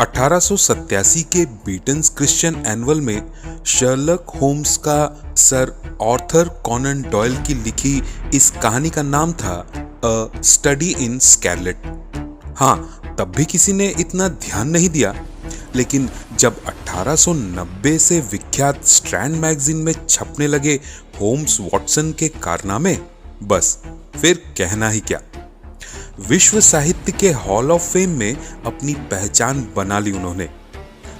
1887 के बीटन्स Christian annual में Sherlock Holmes का सर आर्थर कॉनन डॉयल की लिखी इस कहानी का नाम था अ स्टडी इन स्कारलेट। हाँ, तब भी किसी ने इतना ध्यान नहीं दिया, लेकिन जब 1890 से विख्यात स्ट्रैंड मैगजीन में छपने लगे होम्स वॉटसन के कारनामे, बस फिर कहना ही क्या। विश्व साहित्य के हॉल ऑफ फेम में अपनी पहचान बना ली उन्होंने,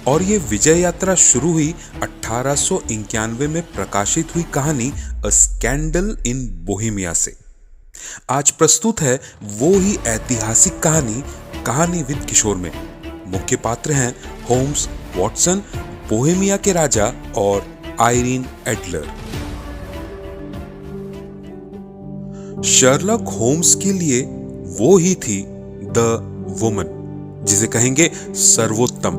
और ये विजय यात्रा शुरू हुई 1891 में प्रकाशित हुई कहानी अ स्कैंडल इन बोहेमिया से। आज प्रस्तुत है वो ही ऐतिहासिक कहानी विद किशोर में। मुख्य पात्र हैं होम्स वॉटसन, बोहेमिया के राजा और आयरीन एडलर। शर्लक होम्स के लिए वो ही थी द वुमन, जिसे कहेंगे सर्वोत्तम।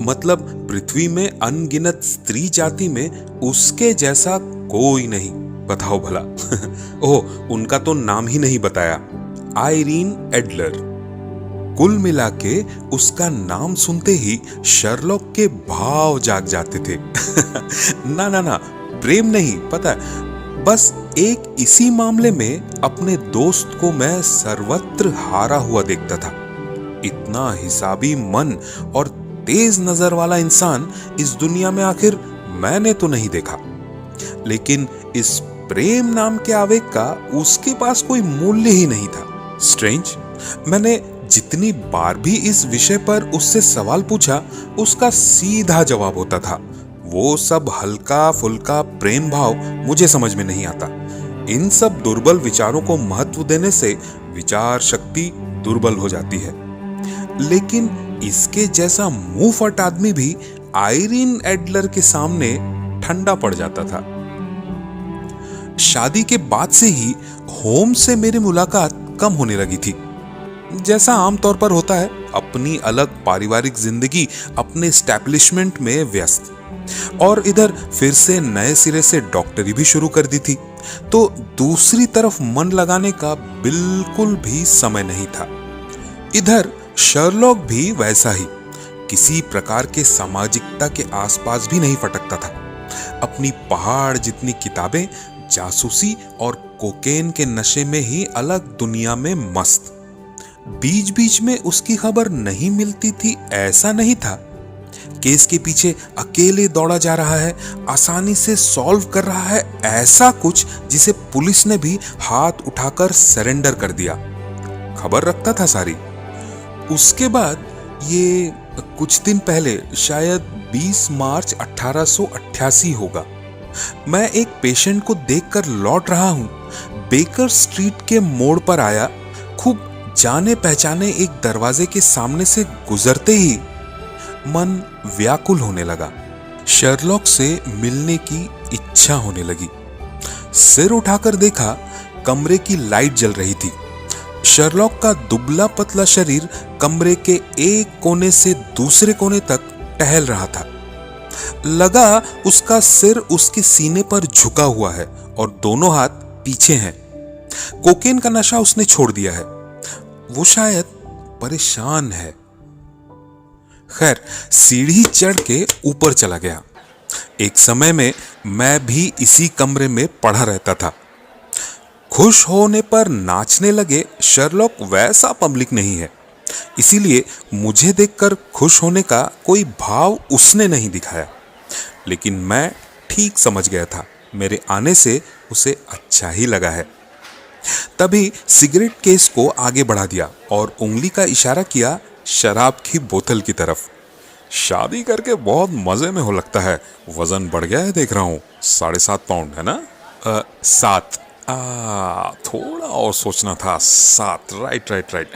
मतलब पृथ्वी में अनगिनत स्त्री जाति में उसके जैसा कोई नहीं। बताओ भला। ओह, उनका तो नाम ही नहीं बताया, आयरीन एडलर। कुल मिला के उसका नाम सुनते ही शर्लॉक के भाव जाग जाते थे। ना, प्रेम नहीं, पता है, बस एक इसी मामले में अपने दोस्त को मैं सर्वत्र हारा हुआ देखता था। इतना हिसाबी मन और तेज नजर वाला इंसान इस दुनिया में आखिर मैंने तो नहीं देखा। लेकिन इस प्रेम नाम के आवेग का उसके पास कोई मूल्य ही नहीं था। स्ट्रेंज। मैंने जितनी बार भी इस विषय पर उससे सवाल पूछा, उसका सीधा जवाब होता था, वो सब हल्का फुल्का प्रेम भाव मुझे समझ में नहीं आता। इन सब दुर्बल विचारों को महत्व देने से विचार शक्ति दुर्बल हो जाती है। लेकिन इसके जैसा मुंह फट आदमी भी आयरीन एडलर के सामने ठंडा पड़ जाता था। शादी के बाद से ही होम्स से मेरी मुलाकात कम होने लगी थी। जैसा आमतौर पर होता है, अपनी अलग पारिवारिक जिंदगी, अपने एस्टैब्लिशमेंट में व्यस्त, और इधर फिर से नए सिरे से डॉक्टरी भी शुरू कर दी थी, तो दूसरी तरफ मन लगाने का बिल्कुल भी समय नहीं था। इधर शर्लॉक भी वैसा ही, किसी प्रकार के सामाजिकता के आसपास भी नहीं फटकता था। अपनी पहाड़ जितनी किताबें, जासूसी और कोकेन के नशे में ही अलग दुनिया में मस्त। बीच बीच में उसकी खबर नहीं मिलती थी ऐसा नहीं था। केस के पीछे अकेले दौड़ा जा रहा है, आसानी से सॉल्व कर रहा है, ऐसा कुछ जिसे पुलिस ने भी हाथ उठाकर सरेंडर कर दिया। खबर रखता था सारी। उसके बाद ये कुछ दिन पहले, शायद 20 मार्च 1888 होगा, मैं एक पेशेंट को देखकर लौट रहा हूं। बेकर स्ट्रीट के मोड़ पर आया। खूब जाने पहचाने एक दरवाजे के सामने से गुजरते ही मन व्याकुल होने लगा। शर्लॉक से मिलने की इच्छा होने लगी। सिर उठाकर देखा, कमरे की लाइट जल रही थी। शर्लॉक का दुबला पतला शरीर कमरे के एक कोने से दूसरे कोने तक टहल रहा था। लगा उसका सिर उसके सीने पर झुका हुआ है और दोनों हाथ पीछे हैं। कोकेन का नशा उसने छोड़ दिया है। वो शायद परेशान है। खैर, सीढ़ी चढ़ के ऊपर चला गया। एक समय में मैं भी इसी कमरे में पड़ा रहता था। खुश होने पर नाचने लगे शर्लॉक वैसा पब्लिक नहीं है, इसीलिए मुझे देखकर खुश होने का कोई भाव उसने नहीं दिखाया। लेकिन मैं ठीक समझ गया था, मेरे आने से उसे अच्छा ही लगा है। तभी सिगरेट केस को आगे बढ़ा दिया और उंगली का इशारा किया शराब की बोतल की तरफ। शादी करके बहुत मजे में हो लगता है। वजन बढ़ गया है, देख रहा हूँ, 7.5 पाउंड है ना? 7। थोड़ा और सोचना था। 7, राइट।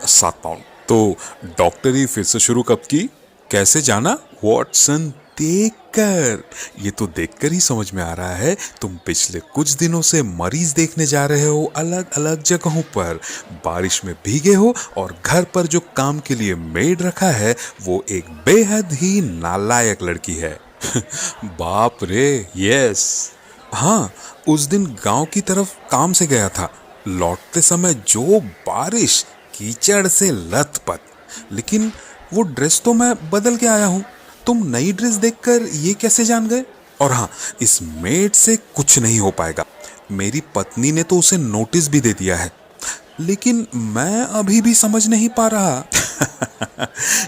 7 पाउंड। तो डॉक्टरी फिर से शुरू कब की? कैसे जाना? वॉटसन, देखकर, ये तो देखकर ही समझ में आ रहा है तुम पिछले कुछ दिनों से मरीज देखने जा रहे हो, अलग अलग जगहों पर। बारिश में भीगे हो और घर पर जो काम के लिए मेड रखा है वो एक बेहद ही नालायक लड़की है। बाप रे, यस। हाँ, उस दिन गांव की तरफ काम से गया था। लौटते समय जो बारिश, कीचड़ से लथपथ, लेकिन वो ड्रेस तो मैं बदल के आया हूँ, तुम नई ड्रेस देखकर ये कैसे जान गए? और हाँ, इस मेड से कुछ नहीं हो पाएगा, मेरी पत्नी ने तो उसे नोटिस भी दे दिया है, लेकिन मैं अभी भी समझ नहीं पा रहा।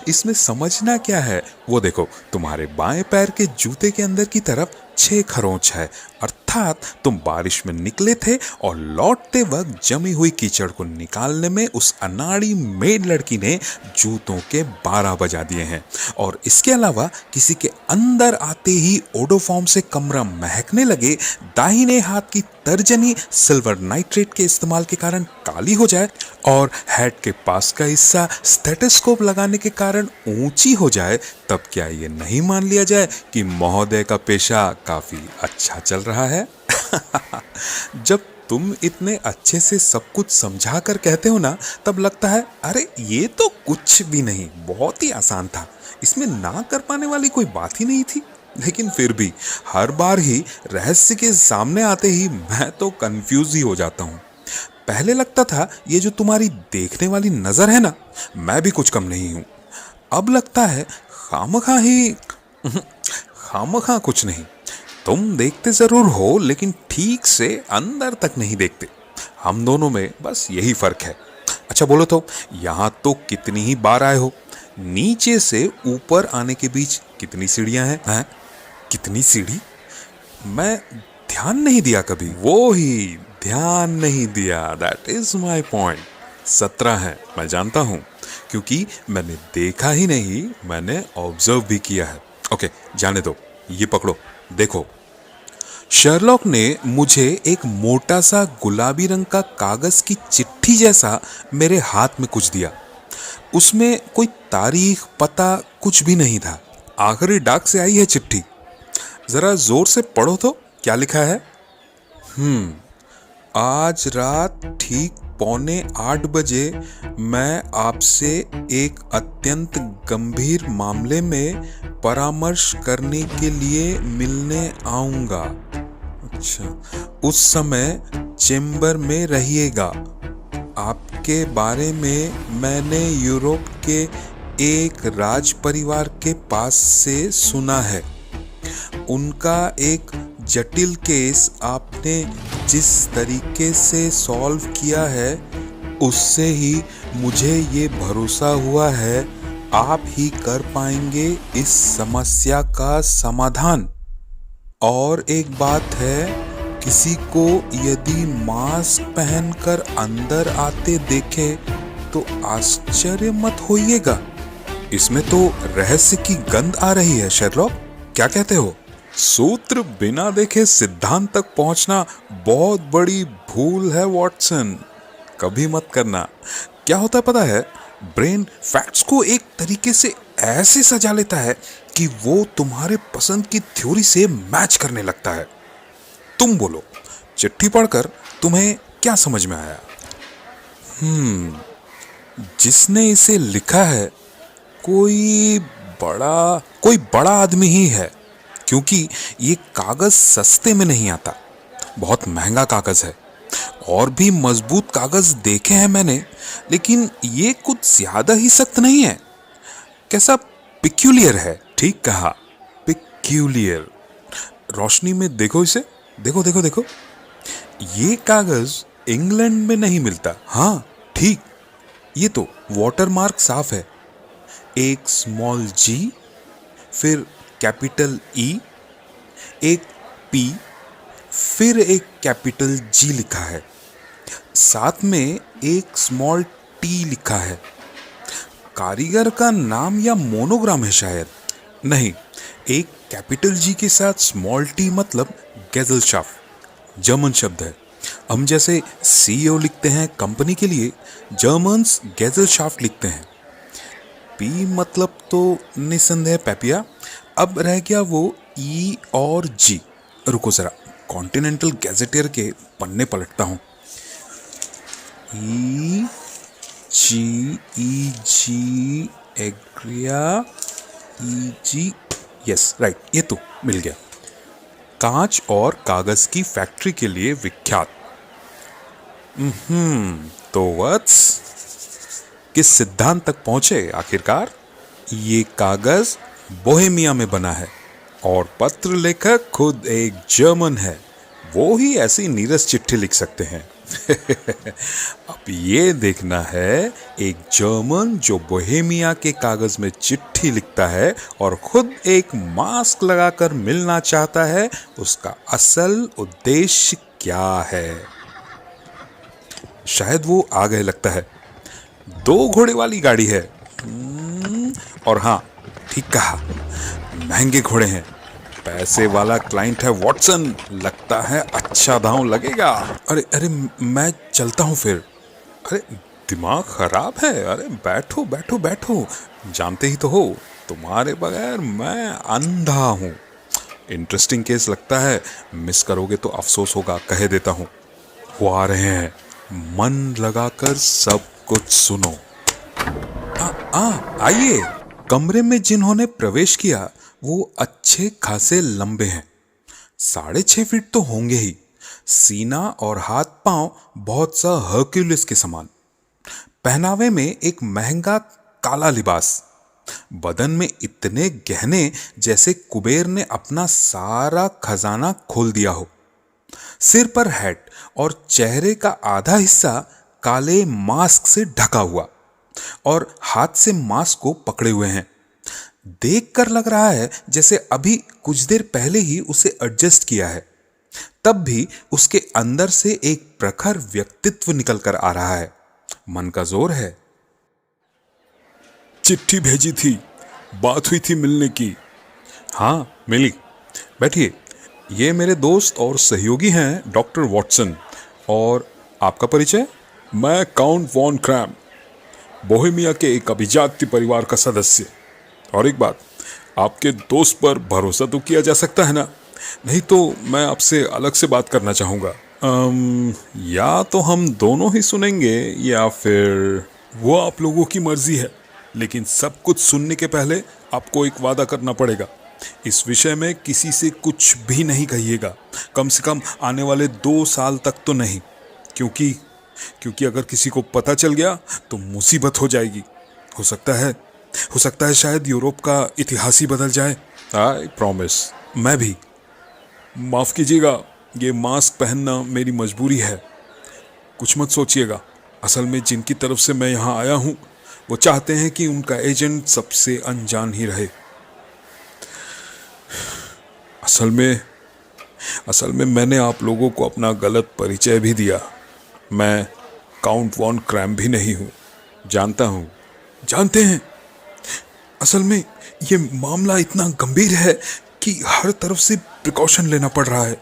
इसमें समझना क्या है? वो देखो, तुम्हारे बाएं पैर के जूते के अंदर की तरफ 6 खरोंच है, अर्थात तुम बारिश में निकले थे और लौटते वक्त जमी हुई कीचड़ को निकालने में उस अनाड़ी मेड लड़की ने जूतों के 12 बजा दिए हैं। और इसके अलावा किसी के अंदर आते ही ओडोफॉर्म से कमरा महकने लगे, दाहिने हाथ की तर्जनी सिल्वर नाइट्रेट के इस्तेमाल के कारण काली हो जाए और हेड के पास का हिस्सा स्टेथोस्कोप लगाने के कारण ऊंची हो जाए, तब क्या ये नहीं मान लिया जाए कि महोदय का पेशा काफी अच्छा चल रहा है? जब तुम इतने अच्छे से सब कुछ समझा कर कहते हो ना, तब लगता है अरे ये तो कुछ भी नहीं, बहुत ही आसान था, इसमें ना कर पाने वाली कोई बात ही नहीं थी। लेकिन फिर भी हर बार ही रहस्य के सामने आते ही मैं तो कंफ्यूज ही हो जाता हूँ। पहले लगता था ये जो तुम्हारी देखने वाली नजर है ना, मैं भी कुछ कम नहीं हूँ। अब लगता है खामखा कुछ नहीं, तुम देखते जरूर हो लेकिन ठीक से अंदर तक नहीं देखते। हम दोनों में बस यही फर्क है। अच्छा बोलो तो, यहाँ तो कितनी ही बार आए हो, नीचे से ऊपर आने के बीच कितनी सीढ़ियां हैं? कितनी सीढ़ी? मैं ध्यान नहीं दिया कभी। वो ही ध्यान नहीं दिया, दैट इज माई पॉइंट। 17 है, मैं जानता हूं, क्योंकि मैंने देखा ही नहीं, मैंने ऑब्जर्व भी किया है। ओके, जाने दो, ये पकड़ो, देखो। शर्लॉक ने मुझे एक मोटा सा गुलाबी रंग का कागज की चिट्ठी जैसा मेरे हाथ में कुछ दिया। उसमें कोई तारीख पता कुछ भी नहीं था। आखिरी डाक से आई है चिट्ठी, जरा जोर से पढ़ो तो क्या लिखा है। आज रात ठीक 7:45 बजे मैं आपसे एक अत्यंत गंभीर मामले में परामर्श करने के लिए मिलने आऊंगा। अच्छा, उस समय चेंबर में रहिएगा। आपके बारे में मैंने यूरोप के एक राज परिवार के पास से सुना है। उनका एक जटिल केस आपने जिस तरीके से सॉल्व किया है, उससे ही मुझे ये भरोसा हुआ है आप ही कर पाएंगे इस समस्या का समाधान। और एक बात है, किसी को यदि मास्क पहनकर अंदर आते देखे तो आश्चर्य मत होइएगा। इसमें तो रहस्य की गंध आ रही है शेरलॉक, क्या कहते हो? सूत्र बिना देखे सिद्धांत तक पहुंचना बहुत बड़ी भूल है वॉटसन, कभी मत करना। क्या होता है पता है, ब्रेन फैक्ट्स को एक तरीके से ऐसे सजा लेता है कि वो तुम्हारे पसंद की थ्योरी से मैच करने लगता है। तुम बोलो, चिट्ठी पढ़कर तुम्हें क्या समझ में आया? जिसने इसे लिखा है कोई बड़ा आदमी ही है, क्योंकि ये कागज सस्ते में नहीं आता, बहुत महंगा कागज है। और भी मजबूत कागज देखे हैं मैंने, लेकिन ये कुछ ज्यादा ही सख्त नहीं है। कैसा पिक्यूलियर है, ठीक कहा, पिक्यूलियर। रोशनी में देखो इसे, देखो देखो देखो, ये कागज इंग्लैंड में नहीं मिलता। हाँ ठीक, ये तो वाटरमार्क साफ है, एक स्मॉल जी, फिर कैपिटल ई, एक पी, फिर एक कैपिटल जी लिखा है, साथ में एक स्मॉल टी लिखा है। कारीगर का नाम या मोनोग्राम है शायद। नहीं, एक कैपिटल जी के साथ स्मॉल टी मतलब गेजलशाफ्ट, जर्मन शब्द है। हम जैसे सीईओ लिखते हैं कंपनी के लिए, जर्मन्स गेजलशाफ्ट लिखते हैं। पी मतलब तो निसंदेह पैपिया। अब रह गया वो ई और जी। रुको जरा, कॉन्टिनेंटल गैजेटियर के पन्ने पलटता हूं। ई जी एग्रिया, ई जी, यस राइट, ये तो मिल गया। कांच और कागज की फैक्ट्री के लिए विख्यात। तो वत्स, किस सिद्धांत तक पहुंचे आखिरकार? ये कागज बोहेमिया में बना है और पत्र लेखक खुद एक जर्मन है। वो ही ऐसी नीरस चिट्ठी लिख सकते हैं। अब ये देखना है, एक जर्मन जो बोहेमिया के कागज में चिट्ठी लिखता है और खुद एक मास्क लगाकर मिलना चाहता है, उसका असल उद्देश्य क्या है। शायद वो आ गए लगता है। 2 घोड़े वाली गाड़ी है। और हाँ, ठीक कहा, महंगे घोड़े हैं। पैसे वाला क्लाइंट है वॉटसन, लगता है अच्छा दांव लगेगा। अरे अरे, मैं चलता हूं फिर। अरे दिमाग खराब है। अरे बैठो बैठो बैठो, जानते ही तो हो तुम्हारे बगैर मैं अंधा हूं। इंटरेस्टिंग केस लगता है, मिस करोगे तो अफसोस होगा, कह देता हूं। वो आ रहे हैं, मन लगाकर सब कुछ सुनो। आइए। कमरे में जिन्होंने प्रवेश किया वो अच्छे खासे लंबे हैं, 6.5 फीट तो होंगे ही। सीना और हाथ पांव बहुत सा हर्क्यूलिस के समान। पहनावे में एक महंगा काला लिबास, बदन में इतने गहने जैसे कुबेर ने अपना सारा खजाना खोल दिया हो। सिर पर हैट और चेहरे का आधा हिस्सा काले मास्क से ढका हुआ और हाथ से मास्क को पकड़े हुए हैं। देखकर लग रहा है जैसे अभी कुछ देर पहले ही उसे एडजस्ट किया है। तब भी उसके अंदर से एक प्रखर व्यक्तित्व निकल कर आ रहा है। मन का जोर है। चिट्ठी भेजी थी, बात हुई थी मिलने की। हाँ मिली। बैठिए। ये मेरे दोस्त और सहयोगी हैं डॉक्टर वॉटसन। और आपका परिचय? मैं काउंट वॉन क्रैम, बोहेमिया के एक अभिजात्य परिवार का सदस्य। और एक बात, आपके दोस्त पर भरोसा तो किया जा सकता है ना? नहीं तो मैं आपसे अलग से बात करना चाहूँगा। या तो हम दोनों ही सुनेंगे या फिर वो आप लोगों की मर्जी है, लेकिन सब कुछ सुनने के पहले आपको एक वादा करना पड़ेगा। इस विषय में किसी से कुछ भी नहीं कहिएगा, कम से कम आने वाले 2 साल तक तो नहीं, क्योंकि अगर किसी को पता चल गया तो मुसीबत हो जाएगी। हो सकता है शायद यूरोप का इतिहास ही बदल जाए। I promise. मैं भी। माफ कीजिएगा, ये मास्क पहनना मेरी मजबूरी है, कुछ मत सोचिएगा। असल में जिनकी तरफ से मैं यहाँ आया हूँ वो चाहते हैं कि उनका एजेंट सबसे अनजान ही रहे। असल में मैंने आप लोगों को अपना गलत परिचय भी दिया। मैं काउंट वॉन क्रैम भी नहीं हूँ। जानता हूँ। जानते हैं, असल में ये मामला इतना गंभीर है कि हर तरफ से प्रिकॉशन लेना पड़ रहा है।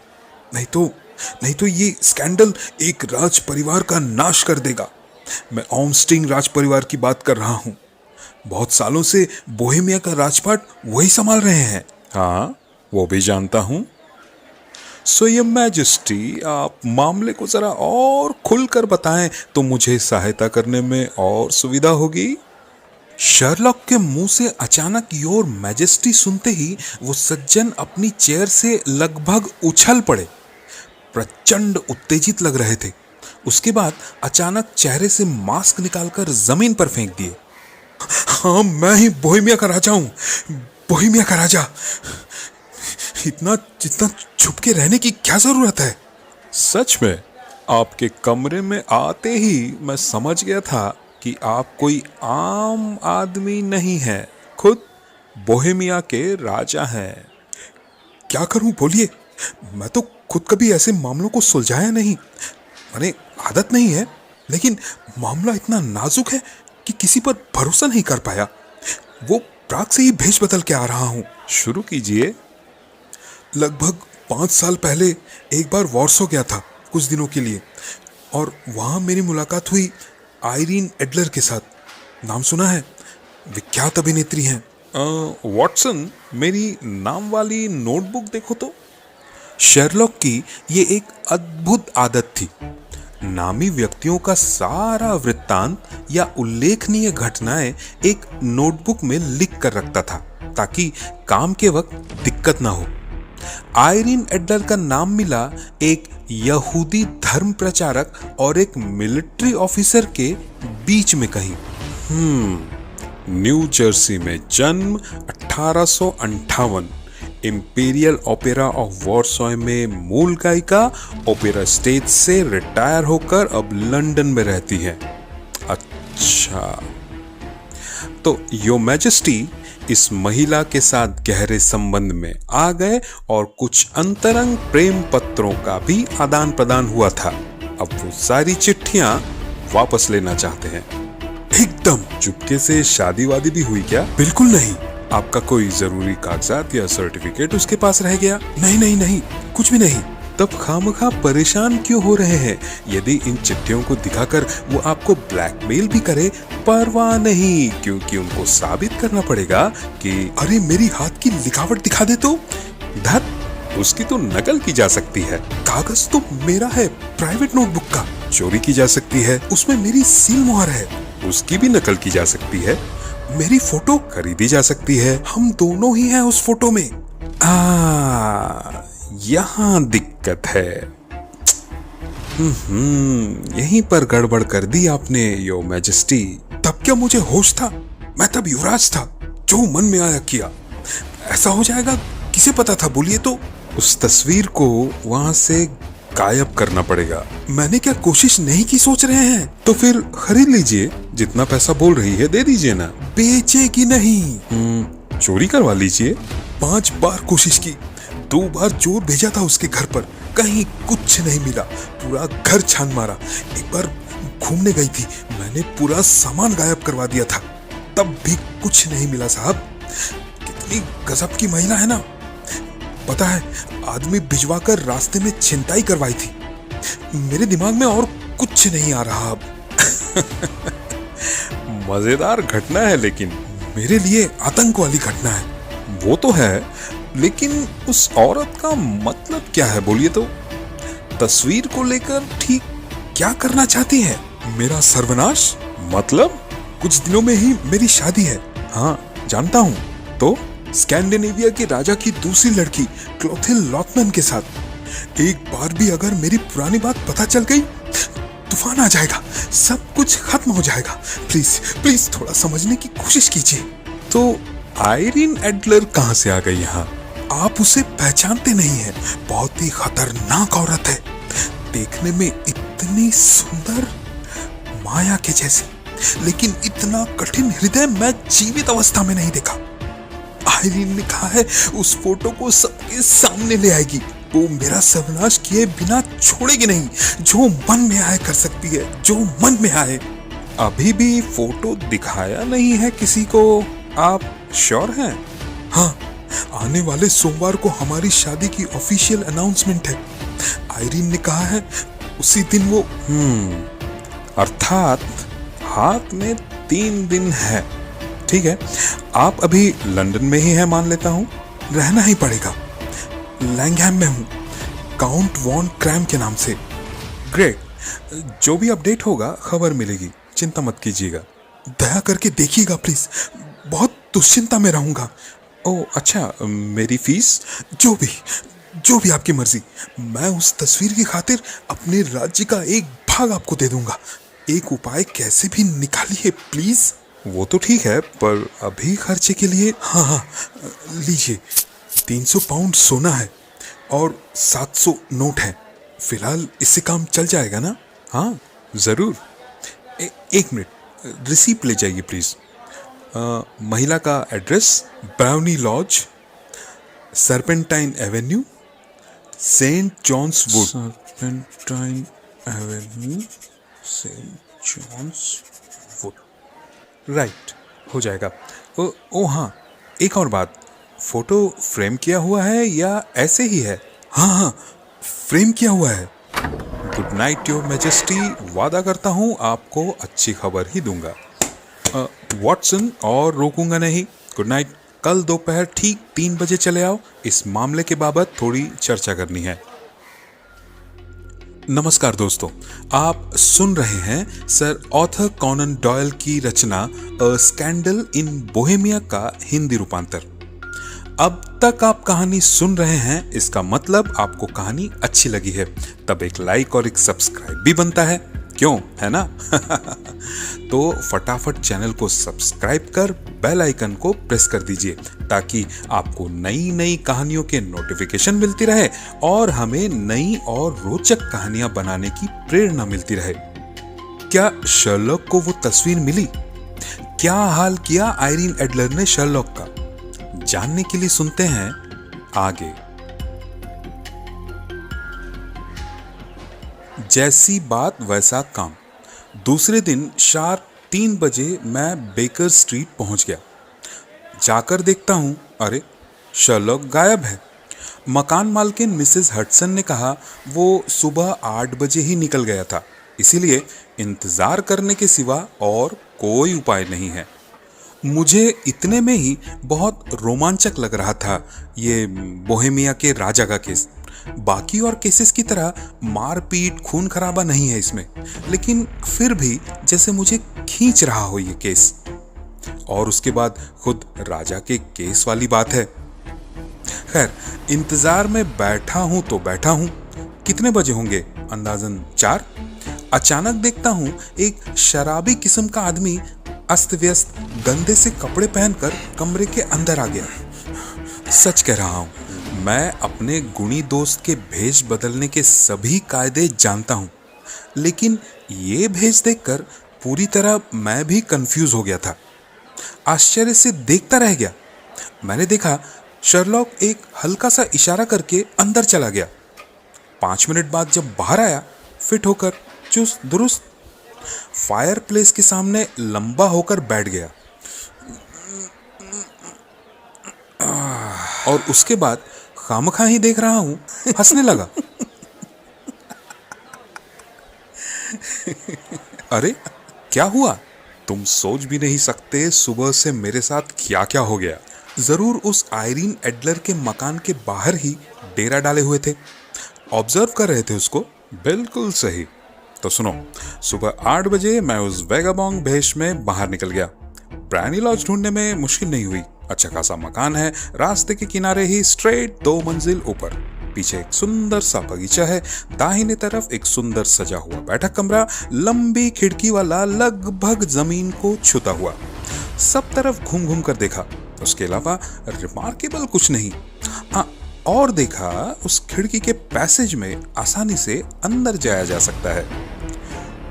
नहीं तो ये स्कैंडल एक राज परिवार का नाश कर देगा। मैं ऑर्मस्टिंग राज परिवार की बात कर रहा हूँ। बहुत सालों से बोहेमिया का राजपाट वही संभाल रहे हैं। हाँ, वो भी जानता हूँ। सो योर मैजेस्टी, आप मामले को जरा और खुलकर बताएं तो मुझे सहायता करने में और सुविधा होगी। शर्लॉक के मुंह से अचानक योर मैजेस्टी सुनते ही वो सज्जन अपनी चेयर से लगभग उछल पड़े। प्रचंड उत्तेजित लग रहे थे। उसके बाद अचानक चेहरे से मास्क निकालकर जमीन पर फेंक दिए। हाँ, मैं ही बोहेमिया का राजा हूं, बोहेमिया का राजा। इतना छुप के रहने की क्या जरूरत है? सच में आपके कमरे में आते ही मैं समझ गया था कि आप कोई आम आदमी नहीं हैं, खुद बोहेमिया के राजा हैं। क्या करूं बोलिए, मैं तो खुद कभी ऐसे मामलों को सुलझाया नहीं। मैंने आदत नहीं है, लेकिन मामला इतना नाजुक है कि किसी पर भरोसा नहीं कर पाया। वो प्राग से ही भेष बदल के आ रहा हूं। शुरू कीजिए। लगभग 5 साल पहले एक बार वॉर्सो गया था कुछ दिनों के लिए, और वहां मेरी मुलाकात हुई आयरीन एडलर के साथ। नाम सुना है? विख्यात अभिनेत्री हैं। वॉटसन, मेरी नाम वाली नोटबुक देखो तो। शेरलॉक की ये एक अद्भुत आदत थी। नामी व्यक्तियों का सारा वृत्तांत या उल्लेखनीय घटनाएं एक नोटबुक में लिख कर रखता था, ताकि काम के वक्त दिक्कत ना हो। आयरीन एडलर का नाम मिला एक यहूदी धर्म प्रचारक और एक मिलिट्री ऑफिसर के बीच में कहीं। न्यू जर्सी में जन्म 1858, इंपीरियल ओपेरा ऑफ वॉर्सॉय में मूल गायिका, ओपेरा स्टेज से रिटायर होकर अब लंदन में रहती है। अच्छा, तो योर मैजेस्टी इस महिला के साथ गहरे संबंध में आ गए और कुछ अंतरंग प्रेम पत्रों का भी आदान प्रदान हुआ था। अब वो सारी चिट्ठियां वापस लेना चाहते हैं। एकदम चुपके से शादी वादी भी हुई क्या? बिल्कुल नहीं। आपका कोई जरूरी कागजात या सर्टिफिकेट उसके पास रह गया? नहीं नहीं नहीं, कुछ भी नहीं। तब खामखा परेशान क्यों हो रहे हैं? यदि इन चिट्ठियों को दिखाकर वो आपको ब्लैकमेल भी करे, परवाह नहीं, क्योंकि उनको साबित करना पड़ेगा कि अरे मेरी हाथ की लिखावट दिखा दे तो। धत, उसकी तो नकल की जा सकती है। कागज तो मेरा है, प्राइवेट नोटबुक का। चोरी की जा सकती है, उसमें मेरी सील मुहर है। उसकी भी नकल की जा सकती है। मेरी फोटो खरीदी जा सकती है, हम दोनों ही हैं उस फोटो में। यहाँ दिक्कत है। यहीं पर गड़बड़ कर दी आपने योर मैजेस्टी। तब क्या मुझे होश था? मैं तब युवराज था, जो मन में आया किया। ऐसा हो जाएगा किसे पता था? बोलिए तो। उस तस्वीर को वहां से गायब करना पड़ेगा। मैंने क्या कोशिश नहीं की सोच रहे हैं? तो फिर खरीद लीजिए, जितना पैसा बोल रही है दे दीजिए ना। बेचेगी नहीं। चोरी करवा लीजिए। 5 बार कोशिश की, 2 बार जोर भेजा था उसके घर पर, कहीं कुछ नहीं मिला। पूरा घर छान मारा। एक बार घूमने गई थी, मैंने पूरा सामान गायब करवा दिया था, तब भी कुछ नहीं मिला साहब। कितनी गजब की महिला है ना। पता है, आदमी भिजवाकर रास्ते में छिनताई करवाई थी। मेरे दिमाग में और कुछ नहीं आ रहा अब। मजेदार घटना है, लेकिन मेरे लिए आतंक वाली घटना है। वो तो है, लेकिन उस औरत का मतलब क्या है? बोलिए तो। तस्वीर को लेकर ठीक क्या करना चाहती है? मेरा सर्वनाश? मतलब कुछ दिनों में ही मेरी शादी है। हाँ जानता हूँ। तो स्कैंडिनेविया के राजा की दूसरी लड़की क्लोथिल लॉथमैन के साथ। एक बार भी अगर मेरी पुरानी बात पता चल गई, तूफान आ जाएगा, सब कुछ खत्म हो जाएगा। प्लीज प्लीज थोड़ा समझने की कोशिश कीजिए। तो आयरीन एडलर कहाँ से आ गई यहाँ? आप उसे पहचानते नहीं हैं, बहुत ही खतरनाक औरत है। देखने में इतनी सुंदर, माया के जैसी, लेकिन इतना कठिन हृदय मैं जीवित अवस्था में नहीं देखा। आयरीन ने कहा है उस फोटो को सबके सामने ले आएगी। वो मेरा सर्वनाश किए बिना छोड़ेगी नहीं। जो मन में आए कर सकती है, जो मन में आए। अभी भी फोटो दिखाया नहीं है किसी को? आप श्योर हैं? हाँ, आने वाले सोमवार को हमारी शादी की ऑफिशियल अनाउंसमेंट है। आयरीन ने कहा है उसी दिन वो अर्थात हाथ में 3 दिन है। ठीक है, आप अभी लंदन में ही हैं मान लेता हूँ। रहना ही पड़ेगा। लैंगहैम में हूँ, काउंट वॉन क्रैम के नाम से। ग्रेट, जो भी अपडेट होगा खबर मिलेगी, चिंता मत कीजिएगा। दया करके देखिएगा प्लीज, बहुत दुश्चिंता में रहूंगा। ओह अच्छा, मेरी फीस? जो भी आपकी मर्जी। मैं उस तस्वीर की खातिर अपने राज्य का एक भाग आपको दे दूंगा। एक उपाय कैसे भी निकालिए प्लीज। वो तो ठीक है, पर अभी खर्चे के लिए। हाँ, लीजिए। 300 पाउंड सोना है और 700 नोट है। फिलहाल इससे काम चल जाएगा ना? हाँ जरूर। एक मिनट, रिसीप्ट ले जाइए प्लीज। महिला का address Brownie Lodge, Serpentine Avenue, Saint John's Wood. Serpentine Avenue, Saint John's Wood. Right, हो जाएगा। ओ हाँ, एक और बात, फोटो फ्रेम किया हुआ है या ऐसे ही है? हाँ, फ्रेम किया हुआ है। Good night your majesty. वादा करता हूँ आपको अच्छी खबर ही दूंगा। वॉटसन, और रोकूंगा नहीं। Good night. कल दोपहर ठीक 3 बजे चले आओ, इस मामले के बाबत थोड़ी चर्चा करनी है। नमस्कार दोस्तों, आप सुन रहे हैं सर ऑथर कॉनन डॉयल की रचना अ स्कैंडल इन बोहेमिया का हिंदी रूपांतर। अब तक आप कहानी सुन रहे हैं, इसका मतलब आपको कहानी अच्छी लगी है। तब एक लाइक और एक सब्सक्राइब भी बनता है, क्यों, है ना? तो फटाफट चैनल को सब्सक्राइब कर बेल आइकन को प्रेस कर दीजिए ताकि आपको नई नई कहानियों के नोटिफिकेशन मिलती रहे और हमें नई और रोचक कहानियां बनाने की प्रेरणा मिलती रहे। क्या शर्लॉक को वो तस्वीर मिली? क्या हाल किया आयरीन एडलर ने शर्लॉक का? जानने के लिए सुनते हैं आगे। जैसी बात वैसा काम। दूसरे दिन शार्प 3 बजे मैं बेकर स्ट्रीट पहुंच गया। जाकर देखता हूं, अरे शर्लॉक गायब है। मकान मालकिन मिसेस हडसन ने कहा वो सुबह 8 बजे ही निकल गया था, इसीलिए इंतजार करने के सिवा और कोई उपाय नहीं है। मुझे इतने में ही बहुत रोमांचक लग रहा था ये बोहेमिया के राजा का केस। बाकी और केसेस की तरह मारपीट खून खराबा नहीं है इसमें, लेकिन फिर भी जैसे मुझे खींच रहा हो ये केस। और उसके बाद खुद राजा के केस वाली बात है। खैर, इंतजार में बैठा हूं तो बैठा हूं। कितने बजे होंगे? अंदाजन 4। अचानक देखता हूं एक शराबी किस्म का आदमी अस्त व्यस्त गंदे से कपड़े पहनकर कमरे के अंदर आ गया। सच कह रहा हूं, मैं अपने गुणी दोस्त के भेष बदलने के सभी कायदे जानता हूं, लेकिन ये भेष देखकर पूरी तरह मैं भी कंफ्यूज हो गया था। आश्चर्य से देखता रह गया। मैंने देखा शर्लॉक एक हल्का सा इशारा करके अंदर चला गया। 5 मिनट बाद जब बाहर आया, फिट होकर चुस्त दुरुस्त फायर प्लेस के सामने लंबा होकर बैठ गया। और उसके बाद खामखा ही देख रहा हूं, हंसने लगा। अरे क्या हुआ? तुम सोच भी नहीं सकते सुबह से मेरे साथ क्या क्या हो गया। जरूर उस आयरीन एडलर के मकान के बाहर ही डेरा डाले हुए थे, ऑब्जर्व कर रहे थे उसको। बिल्कुल सही। तो सुनो, सुबह 8 बजे मैं उस वेगाबॉन्ग भेष में बाहर निकल गया। ब्रायनी लॉज ढूंढने में मुश्किल नहीं हुई। अच्छा खासा मकान है, रास्ते के किनारे ही स्ट्रेट 2 मंजिल ऊपर। पीछे एक सुंदर सा बगीचा है, दाहिने तरफ एक सुंदर सजा हुआ बैठक कमरा, लंबी खिड़की वाला, लगभग जमीन को छूता हुआ। सब तरफ घूम घूम कर देखा, उसके अलावा रिमार्केबल कुछ नहीं। हाँ, और देखा उस खिड़की के पैसेज में आसानी से अंदर जाया जा सकता है।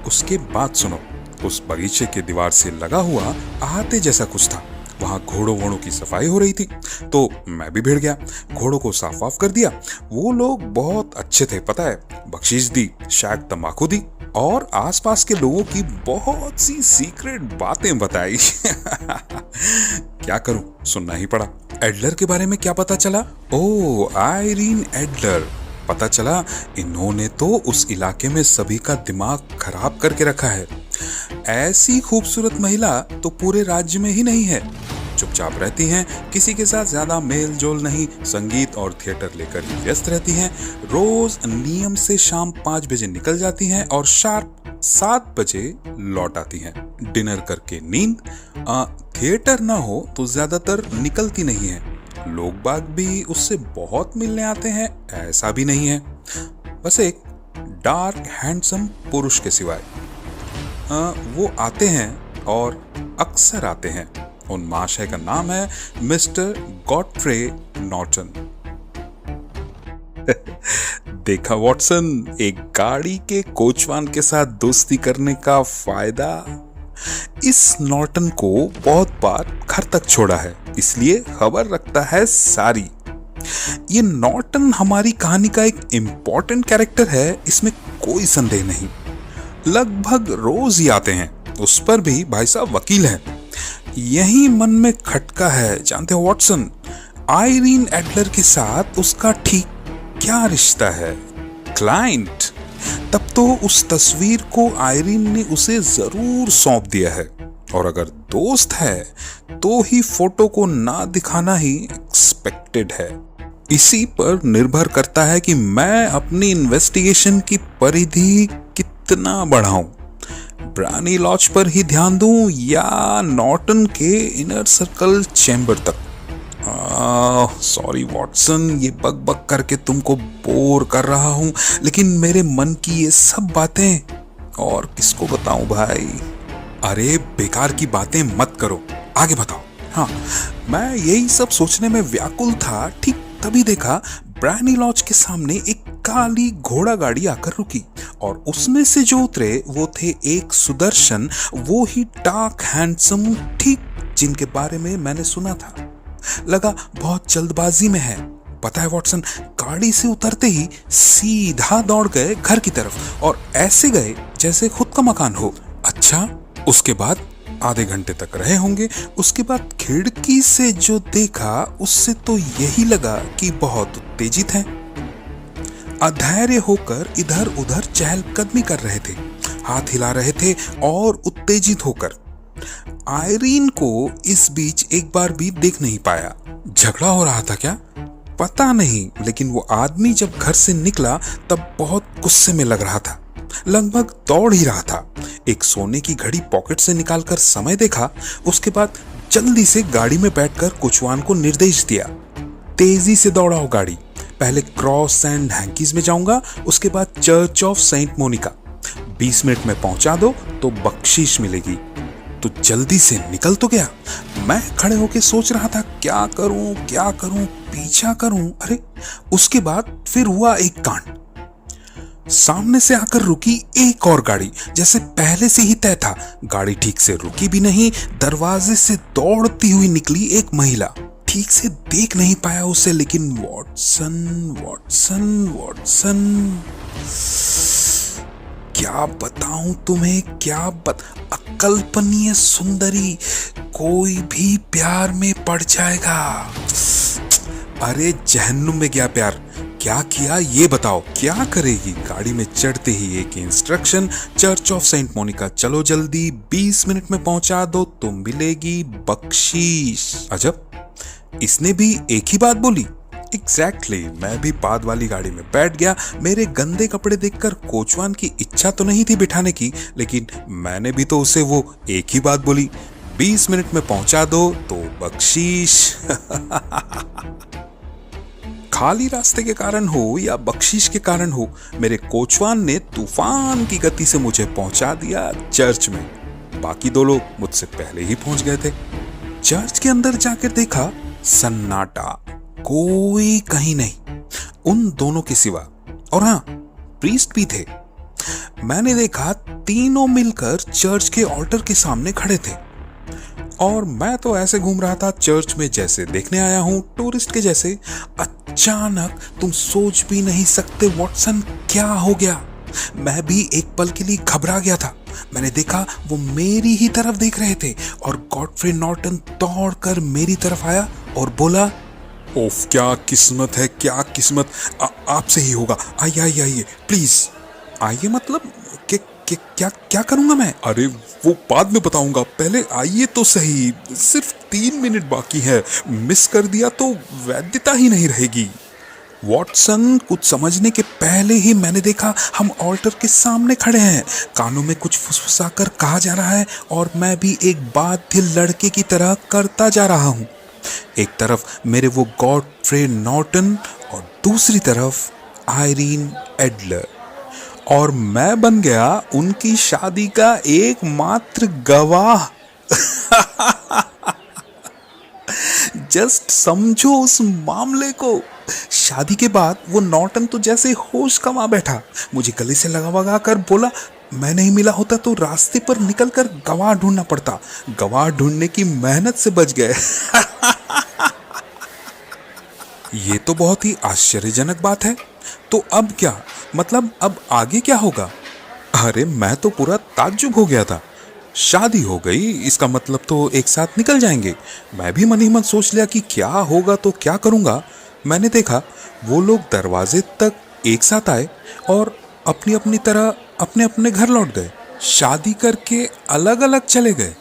उसके बाद सुनो, उस बगीचे के दीवार से लगा हुआ अहाते जैसा कुछ था। वहां घोड़ों वोड़ों की सफाई हो रही थी, तो मैं भी भिड़ गया। घोड़ों को साफ वाफ कर दिया। वो लोग बहुत अच्छे थे, पता है। बख्शीश दी, शायद तंबाकू दी और आसपास के लोगों की बहुत सी सीक्रेट बातें बताई। क्या करूं, सुनना ही पड़ा। एडलर के बारे में क्या पता चला? ओह, आयरीन एडलर। पता चला इन्होंने तो उस इलाके में सभी का दिमाग खराब करके रखा है। ऐसी खूबसूरत महिला तो पूरे राज्य में ही नहीं है। चुपचाप रहती हैं, किसी के साथ ज्यादा मेल जोल नहीं, संगीत और थिएटर लेकर ही व्यस्त रहती हैं। रोज नियम से शाम 5 बजे निकल जाती हैं और शार्प 7 बजे लौट आती हैं। डिनर करके नींद। थिएटर ना हो तो ज्यादातर निकलती नहीं है। लोग बाग भी उससे बहुत मिलने आते हैं ऐसा भी नहीं है, बस एक डार्क हैंडसम पुरुष के सिवाय। वो आते हैं और अक्सर आते हैं। उन महाशय का नाम है मिस्टर गॉडफ्रे नॉर्टन। देखा वॉटसन, एक गाड़ी के कोचवान के साथ दोस्ती करने का फायदा। इस नॉर्टन को बहुत बार घर तक छोड़ा है, इसलिए खबर रखता है सारी। ये नॉर्टन हमारी कहानी का एक इंपॉर्टेंट कैरेक्टर है, इसमें कोई संदेह नहीं। लगभग रोज ही आते हैं। उस पर भी भाई साहब वकील है। यही मन में खटका है, जानते हो वॉटसन, आयरीन एडलर के साथ उसका ठीक क्या रिश्ता है? क्लाइंट। तब तो उस तस्वीर को आयरीन ने उसे जरूर सौंप दिया है, और अगर दोस्त है तो ही फोटो को ना दिखाना ही एक्सपेक्टेड है। इसी पर निर्भर करता है कि मैं अपनी इन्वेस्टिगेशन की परिधि कितना बढ़ाऊं। ब्रायनी लॉज पर ही ध्यान दूं या नॉर्टन के इनर सर्कल चैम्बर तक? सॉरी वॉटसन, ये बक बक करके तुमको बोर कर रहा हूं, लेकिन मेरे मन की ये सब बातें और किसको बताऊं भाई। अरे बेकार की बातें मत करो, आगे बताओ। हाँ, मैं यही सब सोचने में व्याकुल था, ठीक तभी देखा ब्रायनी लॉज के सामने एक काली घोड़ा गाड़ी आकर रुकी और उसमें से जो उतरे वो थे एक सुदर्शन, वो ही डार्क हैंडसम, ठीक जिनके बारे में मैंने सुना था। लगा बहुत जल्दबाजी में है। पता है वॉटसन, गाड़ी से उतरते ही सीधा दौड़ गए घर की तरफ और ऐसे गए जैसे खुद का मकान हो। अच्छा, उसके बाद आधे घंटे तक रहे होंगे। उसके बाद खिड़की से जो देखा उससे तो यही लगा कि बहुत उत्तेजित हैं। अधैर्य होकर इधर उधर चहलकदमी कर रहे थे, हाथ हिला रहे थे और उत्तेजित होकर। आयरीन को इस बीच एक बार भी देख नहीं पाया। झगड़ा हो रहा था क्या? पता नहीं, लेकिन वो आदमी जब घर से निकला तब बहुत गुस्से में लग रहा था, लगभग दौड़ ही रहा था। एक सोने की घड़ी पॉकेट से निकालकर समय देखा, उसके बाद जल्दी से गाड़ी में बैठकर कोचवान को निर्देश दिया, तेजी से दौड़ाओ गाड़ी, पहले क्रॉस एंड हैंकीज में जाऊंगा, उसके बाद church of Saint Monica. 20 minute में पहुंचा दो तो बख्शीश मिलेगी। तो जल्दी से निकल तो गया। मैं खड़े होके सोच रहा था क्या करूं, पीछा करूं। अरे उसके बाद फिर हुआ एक कांड। सामने से आकर रुकी एक और गाड़ी, जैसे पहले से ही तय था। गाड़ी ठीक से रुकी भी नहीं, दरवाजे से दौड़ती हुई निकली एक महिला। ठीक से देख नहीं पाया उसे, लेकिन वॉटसन क्या बताऊं तुम्हें, अकल्पनीय सुंदरी, कोई भी प्यार में पड़ जाएगा। अरे जहन्नुम में गया प्यार, क्या किया ये बताओ। क्या करेगी? गाड़ी में चढ़ते ही एक instruction, church of Saint Monica चलो जल्दी, 20 मिनट में पहुंचा दो तो मिलेगी बख्शीश। अजब, इसने भी एक ही बात बोली। एग्जैक्टली, मैं भी बाद वाली गाड़ी में बैठ गया। मेरे गंदे कपड़े देखकर कोचवान की इच्छा तो नहीं थी बिठाने की, लेकिन मैंने भी तो उसे वो एक ही बात बोली, 20 मिनट में पहुंचा दो तो बख्शीश। खाली रास्ते के कारण हो या बख्शीश के कारण हो, मेरे कोचवान ने तूफान की गति से मुझे पहुंचा दिया चर्च में। बाकी दो लोग मुझसे पहले ही पहुंच गए थे। चर्च के अंदर जाकर देखा सन्नाटा, कोई कहीं नहीं उन दोनों के सिवा। और हाँ, प्रीस्ट भी थे। मैंने देखा तीनों मिलकर चर्च के ऑल्टर के सामने खड़े थे और मैं तो ऐसे घूम रहा था चर्च में जैसे देखने आया हूं, टूरिस्ट के जैसे। अचानक तुम सोच भी नहीं सकते वॉटसन क्या हो गया। मैं भी एक पल के लिए घबरा गया था। मैंने देखा वो मेरी ही तरफ देख रहे थे और गॉडफ्रे नॉर्टन दौड़कर मेरी तरफ आया और बोला, ओफ, क्या किस्मत है, क्या किस्मत, आपसे ही होगा, आइए आइए आइए प्लीज। आइए मतलब क्या क्या करूंगा मैं? अरे वो बाद में बताऊंगा, पहले आइए तो सही, सिर्फ 3 मिनट बाकी है, मिस कर दिया तो वैधता ही नहीं रहेगी। वॉटसन, कुछ समझने के पहले ही मैंने देखा हम ऑल्टर के सामने खड़े हैं। कानों में कुछ फुसफुसाकर कहा जा रहा है और मैं भी एक बाध्य लड़के की तरह करता जा रहा हूं। एक तरफ मेरे वो गॉडफ्रे नॉर्टन और दूसरी तरफ आयरीन एडलर, और मैं बन गया उनकी शादी का एकमात्र गवाह। जस्ट समझो उस मामले को। शादी के बाद वो नॉर्टन तो जैसे होश गंवा बैठा, मुझे गले से लगा कर बोला, मैं नहीं मिला होता तो रास्ते पर निकलकर गवाह ढूंढना पड़ता। गवाह ढूंढने की मेहनत से बच गए। ये तो बहुत ही आश्चर्यजनक बात है। तो अब क्या, मतलब अब आगे क्या होगा? अरे मैं तो पूरा ताज्जुब हो गया था। शादी हो गई, इसका मतलब तो एक साथ निकल जाएंगे। मैं भी मन ही मन सोच लिया कि क्या होगा तो क्या करूंगा। मैंने देखा वो लोग दरवाजे तक एक साथ आए और अपनी अपनी तरह अपने अपने घर लौट गए। शादी करके अलग अलग चले गए।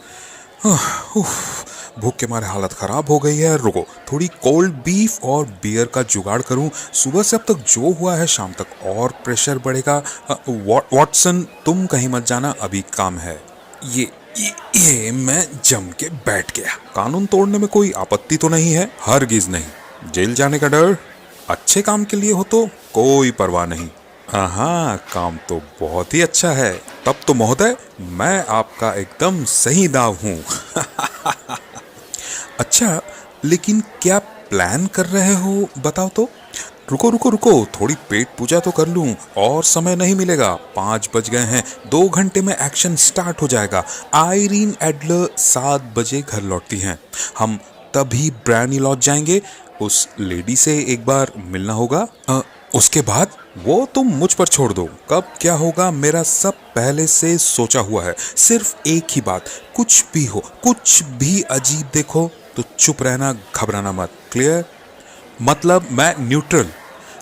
भूख के मारे हालत खराब हो गई है। रुको, थोड़ी कोल्ड बीफ और बियर का जुगाड़ करूं। सुबह से अब तक जो हुआ है शाम तक और प्रेशर बढ़ेगा। वॉटसन, तुम कहीं मत जाना, अभी काम है। ये मैं जम के बैठ गया। कानून तोड़ने में कोई आपत्ति तो नहीं है? हरगिज नहीं। जेल जाने का डर? अच्छे काम के लिए हो तो कोई परवाह नहीं। हाँ, काम तो बहुत ही अच्छा है। तब तो महोदय मैं आपका एकदम सही दाव हूँ। अच्छा, लेकिन क्या प्लान कर रहे हो बताओ तो। रुको रुको रुको, थोड़ी पेट पूजा तो कर लूं, और समय नहीं मिलेगा। 5 बज गए हैं, 2 घंटे में एक्शन स्टार्ट हो जाएगा। आयरीन एडलर 7 बजे घर लौटती हैं। हम तभी ब्रायनी लॉज जाएंगे। उस लेडी से एक बार मिलना होगा। उसके बाद वो तुम मुझ पर छोड़ दो। कब क्या होगा मेरा सब पहले से सोचा हुआ है। सिर्फ एक ही बात, कुछ भी हो, कुछ भी अजीब देखो तो चुप रहना, घबराना मत। क्लियर? मतलब मैं न्यूट्रल।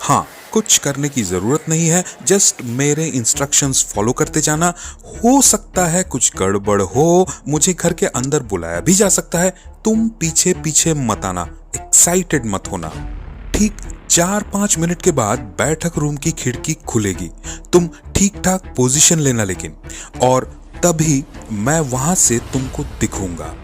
हाँ, कुछ करने की जरूरत नहीं है, जस्ट मेरे इंस्ट्रक्शंस फॉलो करते जाना। हो सकता है कुछ गड़बड़ हो, मुझे घर के अंदर बुलाया भी जा सकता है। तुम पीछे पीछे मत आना, एक्साइटेड मत होना। ठीक 4-5 मिनट के बाद बैठक रूम की खिड़की खुलेगी। तुम ठीक ठाक पोजीशन लेना लेकिन, और तभी मैं वहां से तुमको दिखूंगा।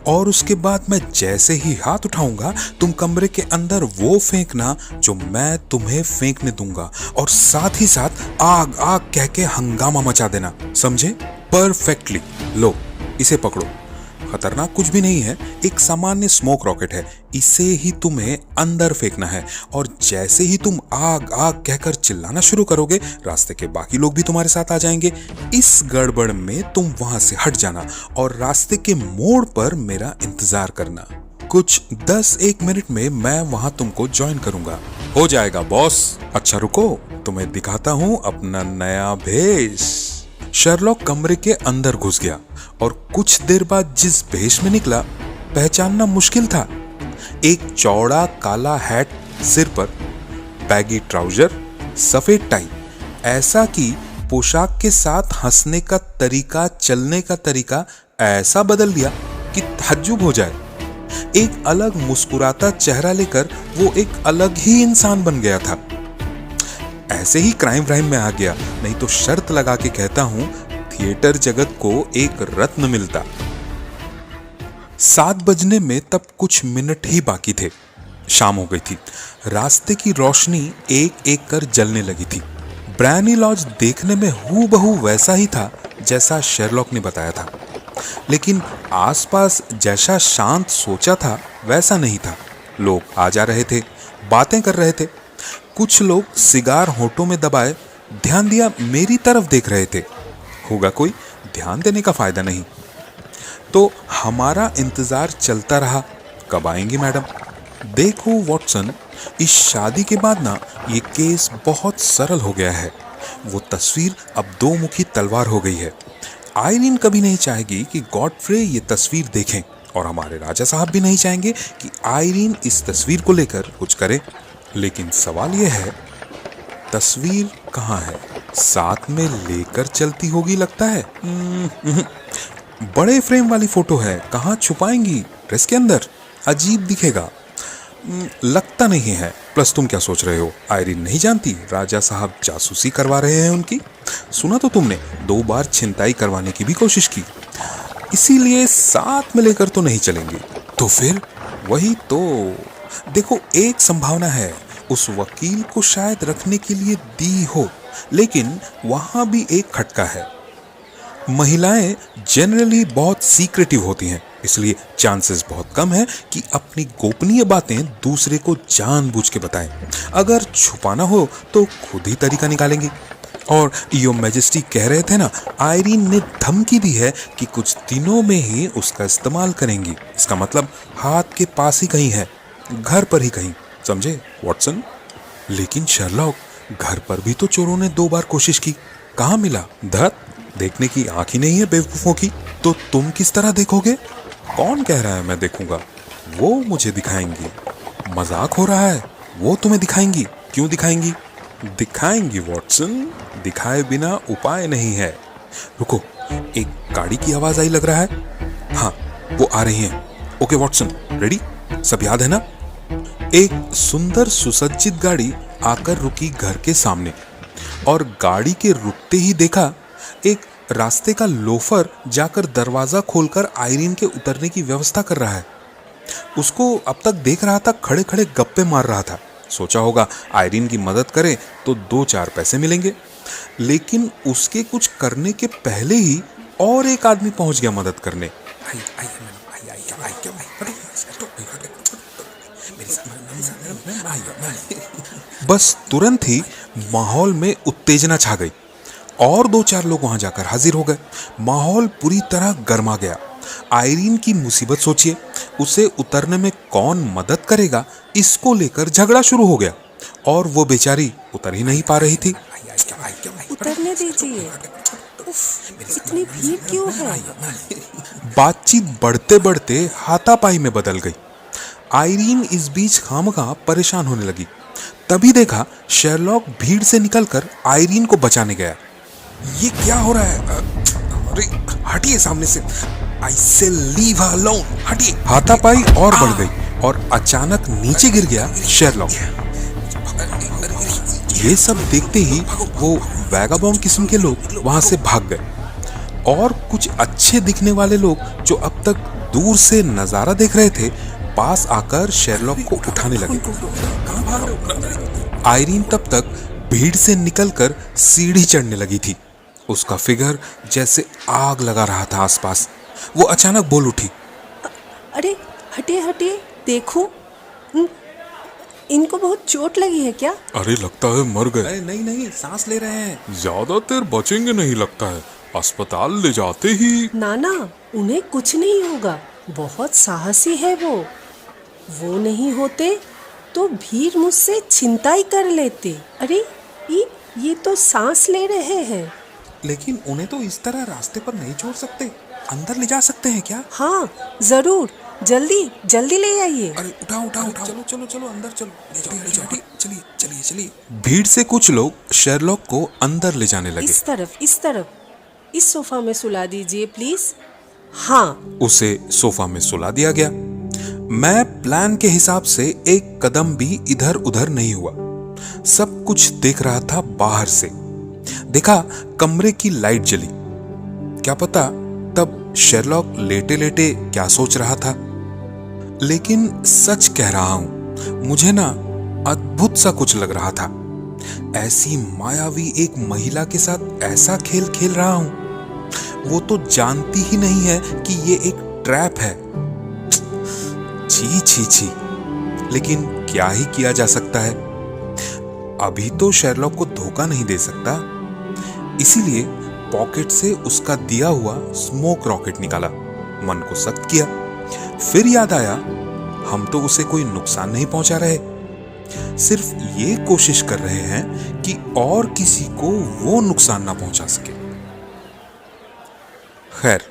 और उसके बाद मैं जैसे ही हाथ उठाऊंगा, तुम कमरे के अंदर वो फेंकना जो मैं तुम्हें फेंकने दूंगा, और साथ ही साथ आग आग कह के हंगामा मचा देना। समझे? परफेक्टली। लो, इसे पकड़ो। खतरनाक कुछ भी नहीं है, एक सामान्य स्मोक रॉकेट है। इसे ही तुम्हें अंदर फेंकना है, और जैसे ही तुम आग आग कहकर चिल्लाना शुरू करोगे, रास्ते के बाकी लोग भी तुम्हारे साथ आ जाएंगे। इस गड़बड़ में तुम वहां से हट जाना और रास्ते के मोड़ पर मेरा इंतजार करना। कुछ 10-1 मिनट में मैं वहां तुमको ज्वाइन करूंगा। हो जाएगा बॉस। अच्छा रुको, तुम्हें दिखाता हूं अपना नया भेष। शर्लॉक कमरे के अंदर घुस गया, और कुछ देर बाद जिस भेष में निकला पहचानना मुश्किल था। एक चौड़ा काला हैट सिर पर, बैगी ट्राउजर, सफेद टाई। ऐसा कि पोशाक के साथ हंसने का तरीका, चलने का तरीका ऐसा बदल दिया कि ताज्जुब हो जाए। एक अलग मुस्कुराता चेहरा लेकर वो एक अलग ही इंसान बन गया था। ऐसे ही क्राइम में आ गया, नहीं तो शर्त लगा के कहता हूं थिएटर जगत को एक रत्न मिलता। 7 बजने में तब कुछ मिनट ही बाकी थे। शाम हो गई थी। रास्ते की रोशनी एक एक कर जलने लगी थी। ब्रायनी लॉज देखने में हूबहू वैसा ही था जैसा शेरलॉक ने बताया था, लेकिन आसपास जैसा शांत सोचा था वैसा नहीं था। लोग आ जा रहे थे, बातें कर रहे थे। कुछ लोग सिगार होठों में दबाए ध्यान दिया मेरी तरफ देख रहे थे। होगा कोई, ध्यान देने का फायदा नहीं। तो हमारा इंतजार चलता रहा, कब आएंगी मैडम। देखो वॉटसन, इस शादी के बाद ना ये केस बहुत सरल हो गया है। वो तस्वीर अब 2 मुखी तलवार हो गई है। आयरीन कभी नहीं चाहेगी कि गॉडफ्रे ये तस्वीर देखें, और हमारे राजा साहब भी नहीं चाहेंगे कि आयरीन इस तस्वीर को लेकर कुछ करे। लेकिन सवाल यह है, तस्वीर कहाँ है? साथ में लेकर चलती होगी लगता है। बड़े फ्रेम वाली फोटो है, कहाँ छुपाएंगी? ड्रेस के अंदर? अजीब दिखेगा। लगता नहीं है। प्लस तुम क्या सोच रहे हो, आयरीन नहीं जानती राजा साहब जासूसी करवा रहे हैं उनकी? सुना तो तुमने 2 बार छिनताई करवाने की भी कोशिश की, इसीलिए साथ में लेकर तो नहीं चलेंगे। तो फिर वही तो। देखो, एक संभावना है, उस वकील को शायद रखने के लिए दी हो, लेकिन वहां भी एक खटका है। महिलाएं जनरली बहुत सीक्रेटिव होती हैं, इसलिए चांसेस बहुत कम है कि अपनी गोपनीय बातें दूसरे को जानबूझ के बताएं। अगर छुपाना हो तो खुद ही तरीका निकालेंगी। और योर मैजेस्टी कह रहे थे ना, आयरीन ने धमकी दी है कि कुछ दिनों में ही उसका इस्तेमाल करेंगी। इसका मतलब हाथ के पास ही कहीं है, घर पर ही कहीं। समझे वॉटसन? लेकिन शर्लॉक, घर पर भी तो चोरों ने 2 बार कोशिश की, कहाँ मिला? धत, देखने की आंख ही नहीं है बेवकूफों की। तो तुम किस तरह देखोगे? कौन कह रहा है मैं देखूंगा? वो मुझे दिखाएंगी। मजाक हो रहा है? वो तुम्हें दिखाएंगी? क्यों दिखाएंगी? दिखाएंगी वॉटसन, दिखाए बिना उपाय नहीं है। रुको, एक गाड़ी की आवाज आई लग रहा है। हाँ, वो आ रही है। Okay Watson, ready? सब याद है ना? एक सुंदर सुसज्जित गाड़ी आकर रुकी घर के सामने, और गाड़ी के रुकते ही देखा एक रास्ते का लोफर जाकर दरवाजा खोलकर आयरीन के उतरने की व्यवस्था कर रहा है। उसको अब तक देख रहा था, खड़े खड़े गप्पे मार रहा था। सोचा होगा आयरीन की मदद करे तो 2-4 पैसे मिलेंगे। लेकिन उसके कुछ करने के पहले ही और एक आदमी पहुंच गया मदद करने। बस तुरंत ही माहौल में उत्तेजना छा गई और 2-4 लोग वहां जाकर हाजिर हो गए। माहौल पूरी तरह गर्मा गया। आयरीन की मुसीबत सोचिए, उसे उतरने में कौन मदद करेगा इसको लेकर झगड़ा शुरू हो गया और वो बेचारी उतर ही नहीं पा रही थी। उतरने दीजिए। उफ, इतनी भीड़ क्यों है? बातचीत बढ़ते बढ़ते हाथापाई में बदल गई। आयरीन इस बीच खामखा परेशान होने लगी। तभी देखा शेरलॉक भीड़ से निकलकर आयरीन को बचाने गया। ये क्या हो रहा है? अरे हटिए सामने से। आई से लीव हर अलोन, हटिए। हाथापाई और बढ़ गई और अचानक नीचे गिर गया शेरलॉक। ये सब देखते ही वो वैगाबॉन्ड किस्म के लोग वहां से भाग गए और कुछ अच्छे दिखने वाले लोग जो अब तक दूर से नजारा देख रहे थे पास आकर शेरलॉक को उठाने लगे। आयरीन तब तक भीड़ से निकलकर सीढ़ी चढ़ने लगी थी। उसका फिगर जैसे आग लगा रहा था आसपास। वो अचानक बोल उठी, अरे हटिए हटिए, देखो इनको बहुत चोट लगी है क्या? अरे लगता है मर गए। अरे नहीं नहीं, सांस ले रहे हैं। ज्यादा देर बचेंगे नहीं लगता है। अस्पताल ले जाते ही। नाना, उन्हें कुछ नहीं होगा। बहुत साहसी है वो नहीं होते तो भीड़ मुझसे छिनताई कर लेते। अरे ये तो सांस ले रहे हैं। लेकिन उन्हें तो इस तरह रास्ते पर नहीं छोड़ सकते, अंदर ले जा सकते हैं क्या? हाँ जरूर, जल्दी जल्दी ले आइए। अरे उठाओ उठाओ उठाओ, चलो चलो चलो अंदर चलो, ले जाओ, चलिए चलिए चलिए। भीड़ से कुछ लोग शेरलॉक को अंदर ले जाने लगे। इस तरफ इस सोफा में सुला दीजिए प्लीज। हाँ। उसे सोफा में सुला दिया गया। मैं प्लान के हिसाब से एक कदम भी इधर उधर नहीं हुआ। सब कुछ देख रहा था बाहर से। देखा कमरे की लाइट जली। क्या पता तब शेरलॉक लेटे लेटे क्या सोच रहा था। लेकिन सच कह रहा हूं, मुझे ना अद्भुत सा कुछ लग रहा था। ऐसी मायावी एक महिला के साथ ऐसा खेल खेल रहा हूं। वो तो जानती ही नहीं है कि ये एक ट्रैप है। छी छी छी। लेकिन क्या ही किया जा सकता है। अभी तो शेरलॉक को धोखा नहीं दे सकता। इसीलिए पॉकेट से उसका दिया हुआ स्मोक रॉकेट निकाला, मन को सख्त किया। फिर याद आया हम तो उसे कोई नुकसान नहीं पहुंचा रहे, सिर्फ ये कोशिश कर रहे हैं कि और किसी को वो नुकसान ना पहुंचा सके। खैर,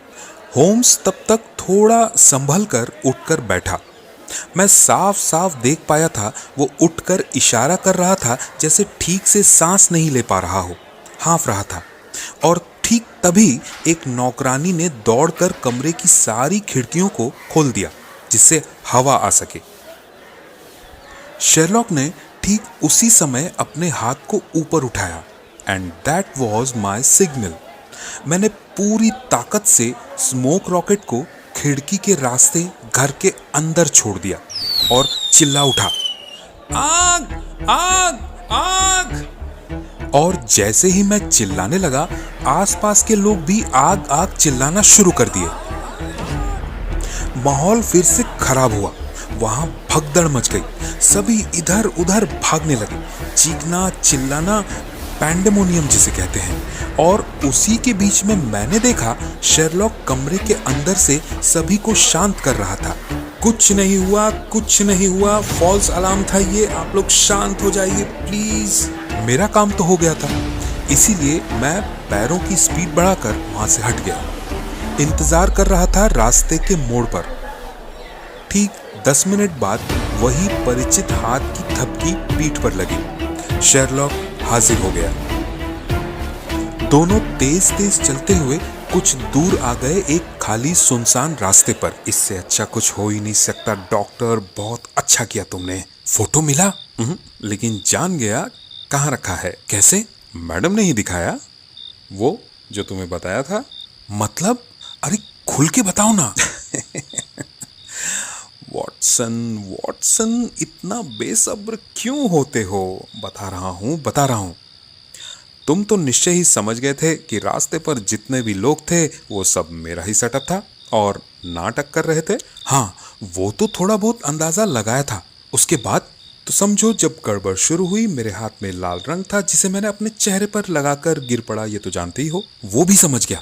होम्स तब तक थोड़ा संभल कर उठकर बैठा। मैं साफ साफ देख पाया था वो उठकर इशारा कर रहा था जैसे ठीक से सांस नहीं ले पा रहा हो, हाँफ रहा था। और ठीक तभी एक नौकरानी ने दौड़कर कमरे की सारी खिड़कियों को खोल दिया जिससे हवा आ सके। शेरलॉक ने ठीक उसी समय अपने हाथ को ऊपर उठाया and that was my signal. मैंने पूरी ताकत से स्मोक रॉकेट को खिड़की के रास्ते घर के अंदर छोड़ दिया और चिल्ला उठा, आग आग आग। और जैसे ही मैं चिल्लाने लगा, आसपास के लोग भी आग आग चिल्लाना शुरू कर दिए। माहौल फिर से खराब हुआ। वहां भगदड़ मच गई। सभी इधर उधर भागने लगे। चीखना चिल्लाना, पैंडेमोनियम जिसे कहते हैं। और उसी के बीच में मैंने देखा शेरलॉक कमरे के अंदर से सभी को शांत कर रहा था। कुछ नहीं हुआ, कुछ नहीं हुआ, फॉल्स अलार्म था ये, आप लोग शांत हो जाइए प्लीज। मेरा काम तो हो गया था, इसीलिए मैं पैरों की स्पीड बढ़ाकर वहां से हट गया। इंतजार कर रहा था रास्ते के मोड़ पर। ठीक 10 मिनट बाद वही परिचित हाथ की थपकी पीठ पर लगी। शेरलॉक हाजिर हो गया। दोनों तेज तेज चलते हुए कुछ दूर आ गए एक खाली सुनसान रास्ते पर। इससे अच्छा कुछ हो ही नहीं सकता डॉक्टर, बहुत अच्छा किया तुमने। फोटो मिला? लेकिन जान गया कहाँ रखा है। कैसे? मैडम ने ही दिखाया, वो जो तुम्हें बताया था। मतलब? अरे खुल के बताओ ना। व्हाट्स वॉटसन इतना बेसब्र क्यों होते हो? बता रहा हूँ। तुम तो निश्चय ही समझ गए थे कि रास्ते पर जितने भी लोग थे वो सब मेरा ही सेटअप था और नाटक कर रहे थे। हाँ, वो तो थोड़ा बहुत अंदाजा लगाया था। उसके बाद तो समझो जब गड़बड़ शुरू हुई, मेरे हाथ में लाल रंग था जिसे मैंने अपने चेहरे पर लगाकर गिर पड़ा, ये तो जानते ही हो। वो भी समझ गया।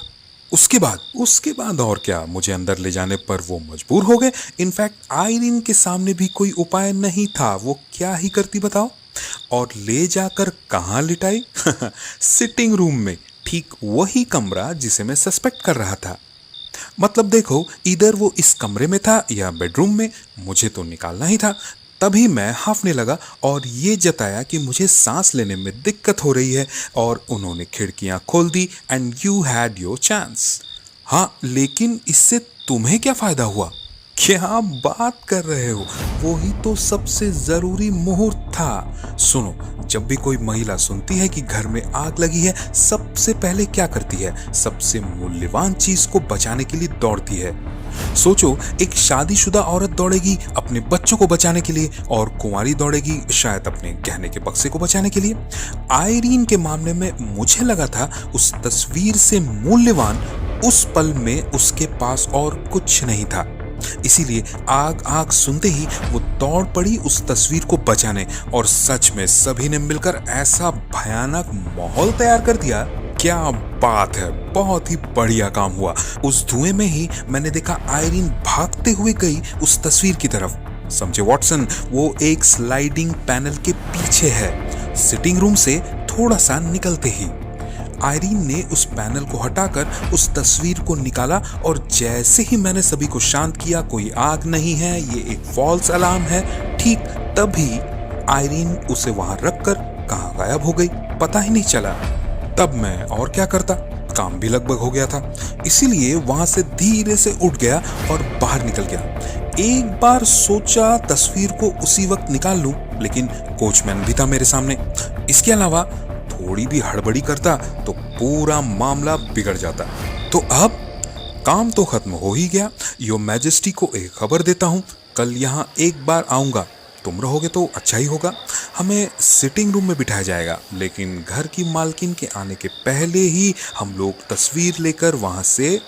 उसके बाद और क्या, मुझे अंदर ले जाने पर वो मजबूर हो गए। इनफैक्ट आयरीन के सामने भी कोई उपाय नहीं था, वो क्या ही करती बताओ। और ले जाकर कहाँ लिटाई? सिटिंग रूम में, ठीक वही कमरा जिसे मैं सस्पेक्ट कर रहा था। मतलब देखो, इधर वो इस कमरे में था या बेडरूम में, मुझे तो निकालना ही था। तभी मैं हाफने लगा और ये जताया कि मुझे सांस लेने में दिक्कत हो रही है और उन्होंने खिड़कियां खोल दी and you had your chance. हाँ, लेकिन इससे तुम्हें क्या फायदा हुआ? क्या बात कर रहे हो? वो ही तो सबसे जरूरी मुहूर्त था। सुनो, जब भी कोई महिला सुनती है कि घर में आग लगी है, सबसे पहले क्या करती है? सबसे मूल्यवान चीज को बचाने के लिए दौड़ती है। सोचो, एक शादीशुदा औरत दौड़ेगी अपने बच्चों को बचाने के लिए और कुंवारी दौड़ेगी शायद अपने गहने के बक्से को बचाने के लिए। आयरीन के मामले में मुझे लगा था उस तस्वीर से मूल्यवान उस पल में उसके पास और कुछ नहीं था। इसीलिए आग सुनते ही वो दौड़ पड़ी उस तस्वीर को बचाने और सच में सभी ने मिलकर ऐसा भयानक माहौल तैयार कर दिया। क्या बात है, बहुत ही बढ़िया काम हुआ। उस धुएं में ही मैंने देखा आयरीन भागते हुए गई उस तस्वीर की तरफ। समझे वॉटसन, वो एक स्लाइडिंग पैनल के पीछे है, सिटिंग रूम से थोड़ा सा निकलते ही। आयरीन ने उस पैनल को हटाकर उस तस्वीर को निकाला और जैसे ही मैंने सभी को शांत किया, कोई आग नहीं है, ये एक फॉल्स अलार्म है, ठीक तभी आयरीन उसे वहां रखकर कहां गायब हो गई, पता ही नहीं चला। तब मैं और क्या करता, काम भी लगभग हो गया था, इसीलिए वहां से धीरे से उठ गया और बाहर निकल गया। एक बार सोचा तस्वीर को उसी वक्त निकाल लूं, लेकिन कोचमैन भी था मेरे सामने। इसके अलावा थोड़ी भी हड़बड़ी करता तो पूरा मामला बिगड़ जाता। तो अब काम तो खत्म हो ही गया। योर मैजेस्टी को एक खबर देता हूँ, कल यहाँ एक बार आऊंगा, तुम रहोगे तो अच्छा ही होगा। हमें सिटिंग रूम में बिठाया जाएगा, लेकिन घर की मालकिन के आने के पहले ही हम लोग तस्वीर लेकर वहां से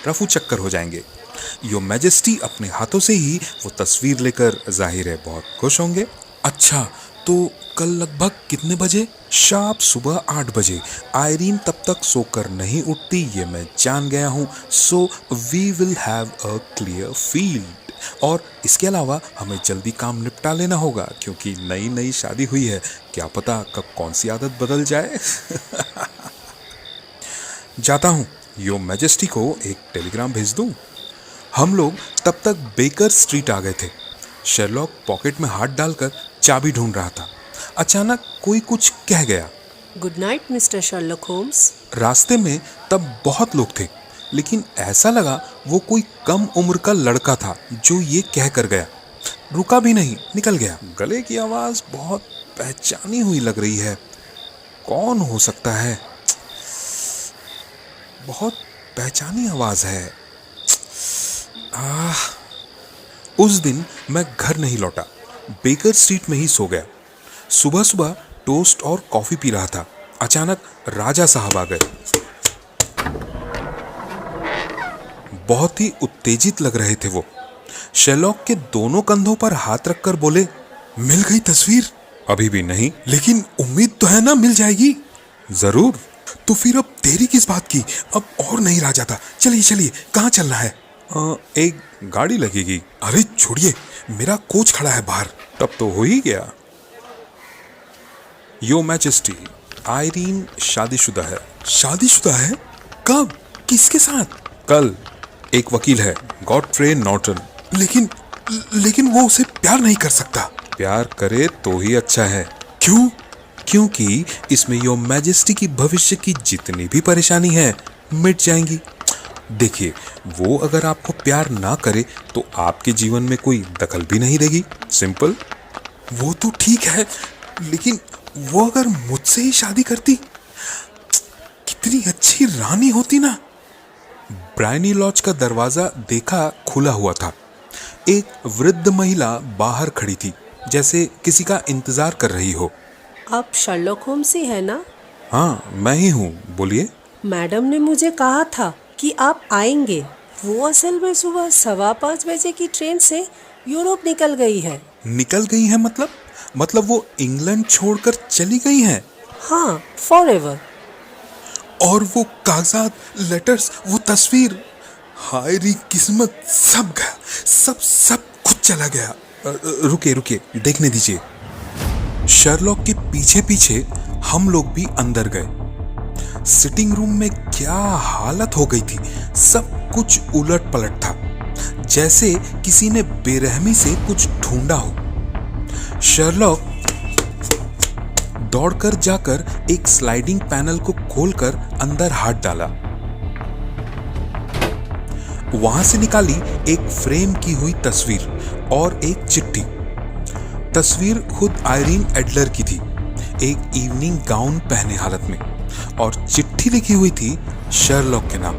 रफू चक्कर हो जाएंगे। योर मैजेस्टी अपने हाथों से ही वो तस्वीर लेकर जाहिर है बहुत खुश होंगे। अच्छा, तो कल लगभग कितने बजे? शार्प सुबह 8 बजे। आयरीन तब तक सोकर नहीं उठती, ये मैं जान गया हूँ। So we will have a clear field. और इसके अलावा हमें जल्दी काम निपटा लेना होगा, क्योंकि नई नई शादी हुई है, क्या पता कब कौन सी आदत बदल जाए। जाता हूँ, योर मैजेस्टी को एक टेलीग्राम भेज दूँ। हम लोग तब तक बेकर स्ट्रीट आ गए थे। शेरलॉक पॉकेट में हाथ डालकर चाबी ढूंढ रहा था। अचानक कोई कुछ कह गया। Good night mister Sherlock Holmes. रास्ते में तब बहुत लोग थे, लेकिन ऐसा लगा वो कोई कम उम्र का लड़का था जो ये कह कर गया। रुका भी नहीं, निकल गया। गले की आवाज बहुत पहचानी हुई लग रही है। कौन हो सकता है? बहुत पहचानी आवाज है। उस दिन मैं घर नहीं लौटा, बेकर स्ट्रीट में ही सो गया। सुबह सुबह टोस्ट और कॉफी पी रहा था, अचानक राजा साहब आ गए। बहुत ही उत्तेजित लग रहे थे वो। शेरलॉक के दोनों कंधों पर हाथ रखकर बोले, मिल गई तस्वीर? अभी भी नहीं, लेकिन उम्मीद तो है ना मिल जाएगी। जरूर। तो फिर अब देरी किस बात की? अब और नहीं रह जाता। चलिए चलिए, कहाँ चलना है? एक गाड़ी लगेगी। अरे छोड़िए, मेरा कोच खड़ा है बाहर। तब तो हो ही गया। योर मैजेस्टी, आयरीन शादीशुदा है। शादीशुदा है? कब? किसके साथ? कल। एक वकील है, गॉडफ्रे नॉर्टन। लेकिन वो उसे प्यार नहीं कर सकता। प्यार करे तो ही अच्छा है। क्यों? क्योंकि इसमें योर मैजेस्टी की भविष्य की जितनी भी परेशानी है मिट जाएंगी। देखिए, वो अगर आपको प्यार ना करे तो आपके जीवन में कोई दखल भी नहीं देगी। सिंपल। वो तो ठीक है, लेकिन वो अगर मुझसे ही शादी करती, कितनी अच्छी रानी होती ना। ब्रायनी लॉज का दरवाजा देखा खुला हुआ था। एक वृद्ध महिला बाहर खड़ी थी, जैसे किसी का इंतजार कर रही हो। आप शर्लॉक होम्स ही है ना? हाँ, मैं ही हूँ, बोलिए। मैडम ने मुझे कहा था कि आप आएंगे। वो असल में सुबह 5:15 बजे की ट्रेन से यूरोप निकल गई है। निकल गई है मतलब वो इंग्लैंड छोड़कर चली गई हैं? हाँ, फॉरएवर। और वो कागजात, लेटर्स, वो तस्वीर, हाय री किस्मत, सब गया, सब कुछ चला गया। रुकिए, देखने दीजिए। शर्लॉक के पीछे पीछे हम लोग भी अंदर गए। सिटिंग रूम में क्या हालत हो गई थी, सब कुछ उलट पलट था, जैसे किसी ने बेरहमी से कुछ ढूंढा हो। शर्लॉक दौड़कर जाकर एक स्लाइडिंग पैनल को खोलकर अंदर हाथ डाला। वहां से निकाली एक फ्रेम की हुई तस्वीर और एक चिट्ठी। तस्वीर खुद आयरीन एडलर की थी, एक इवनिंग गाउन पहने हालत में, और चिट्ठी लिखी हुई थी शर्लॉक के नाम,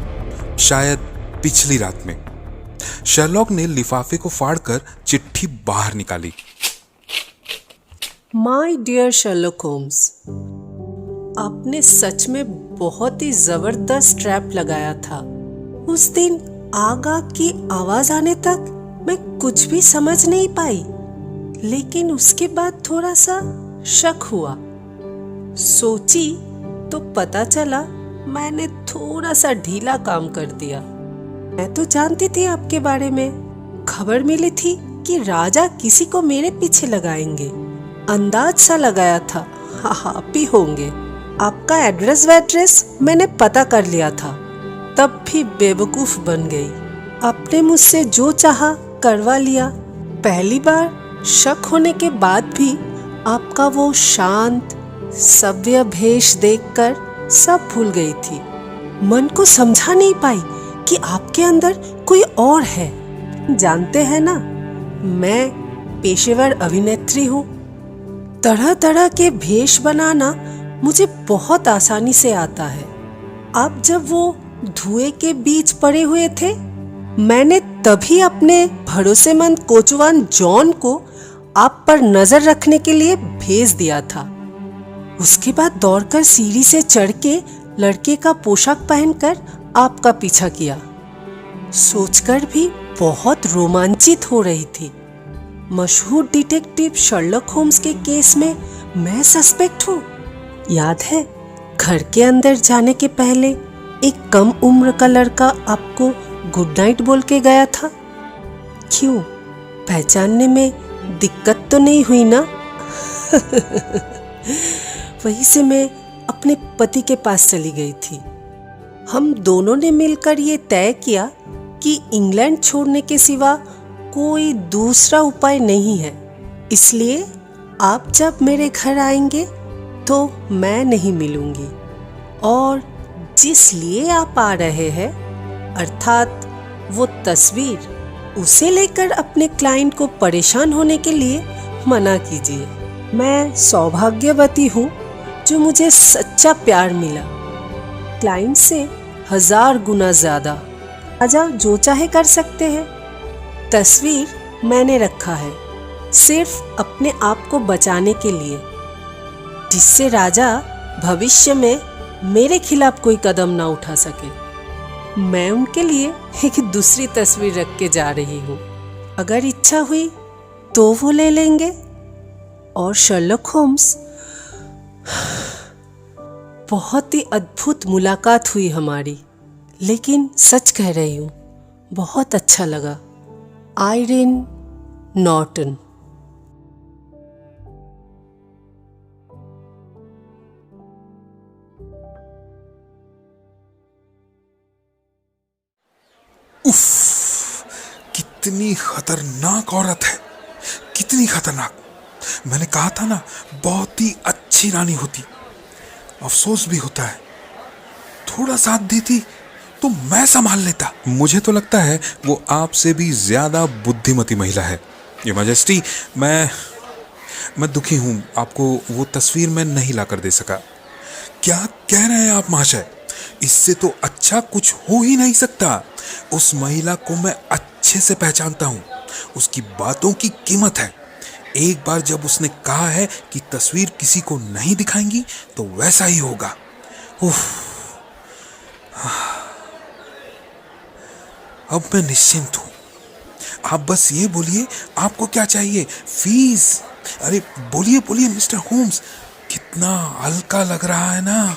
शायद पिछली रात में। शर्लॉक ने लिफाफे को फाड़कर चिट्ठी बाहर निकाली। माय डियर शर्लॉक होम्स, आपने सच में बहुत ही जबरदस्त ट्रैप लगाया था। उस दिन आग की आवाज आने तक मैं कुछ भी समझ नहीं पाई, लेकिन उसके बाद थोड़ा सा शक हुआ। सोची तो पता चला मैंने थोड़ा सा ढीला काम कर दिया। मैं तो जानती थी आपके बारे में, खबर मिली थी कि राजा किसी को मेरे पीछे लगाएंगे। अंदाज सा लगाया था आप ही होंगे। आपका एड्रेस मैंने पता कर लिया था, तब भी बेवकूफ बन गई। आपने मुझसे जो चाहा करवा लिया। पहली बार शक होने के बाद भी आपका वो शांत सभ्य भेष देखकर सब भूल गई थी। मन को समझा नहीं पाई कि आपके अंदर कोई और है। जानते हैं ना, मैं पेशेवर अभिनेत्री हूँ। तरह तरह के भेष बनाना मुझे बहुत आसानी से आता है। आप जब वो धुएं के बीच पड़े हुए थे, मैंने तभी अपने भरोसेमंद कोचवान जॉन को आप पर नजर रखने के लिए भेज दिया था। उसके बाद दौड़कर सीढ़ी से चढ़ के लड़के का पोशाक पहनकर आपका पीछा किया। सोचकर भी बहुत रोमांचित हो रही थी। मशहूर डिटेक्टिव शर्लॉक होम्स के केस में मैं सस्पेक्ट हूँ। याद है, घर के अंदर जाने के पहले एक कम उम्र का लड़का आपको गुड नाइट बोल के गया था। क्यों, पहचानने में दिक्कत तो नहीं हुई ना? वहीं से मैं अपने पति के पास चली गई थी। हम दोनों ने मिलकर ये तय किया कि इंग्लैंड छोड़ने के सिवा कोई दूसरा उपाय नहीं है। इसलिए आप जब मेरे घर आएंगे तो मैं नहीं मिलूंगी, और जिस लिए आप आ रहे हैं, अर्थात वो तस्वीर, उसे लेकर अपने क्लाइंट को परेशान होने के लिए मना कीजिए। मैं सौभाग्यवती हूँ जो मुझे सच्चा प्यार मिला, क्लाइंट से 1000 गुना ज्यादा। राजा जो चाहे कर सकते हैं। तस्वीर मैंने रखा है सिर्फ अपने आप को बचाने के लिए, जिससे राजा भविष्य में मेरे खिलाफ कोई कदम ना उठा सके। मैं उनके लिए एक दूसरी तस्वीर रख के जा रही हूँ। अगर इच्छा हुई तो वो ले लेंगे। और शर्लॉक होम्स, बहुत ही अद्भुत मुलाकात हुई हमारी, लेकिन सच कह रही हूँ, बहुत अच्छा लगा। Irene Norton. उफ, कितनी खतरनाक औरत है, कितनी खतरनाक। मैंने कहा था ना, बहुत ही अच्छी रानी होती। अफसोस भी होता है, थोड़ा साथ देती तो मैं संभाल लेता। मुझे तो लगता है वो आपसे भी ज्यादा बुद्धिमती महिला है। ये मैजेस्टी, मैं दुखी हूं, आपको वो तस्वीर मैं नहीं लाकर दे सका। क्या कह रहे हैं आप महाशय? इससे तो अच्छा कुछ हो ही नहीं सकता। उस महिला को मैं अच्छे से पहचानता हूं। उसकी बातों की कीमत है। एक बार जब उसने कहा है कि तस्वीर किसी को नहीं दिखाएंगी तो वैसा ही होगा। उफ, अब मैं निश्चिंत हूं। आप बस ये बोलिए, आपको क्या चाहिए? फीस? अरे बोलिए बोलिए मिस्टर होम्स, कितना हल्का लग रहा है ना।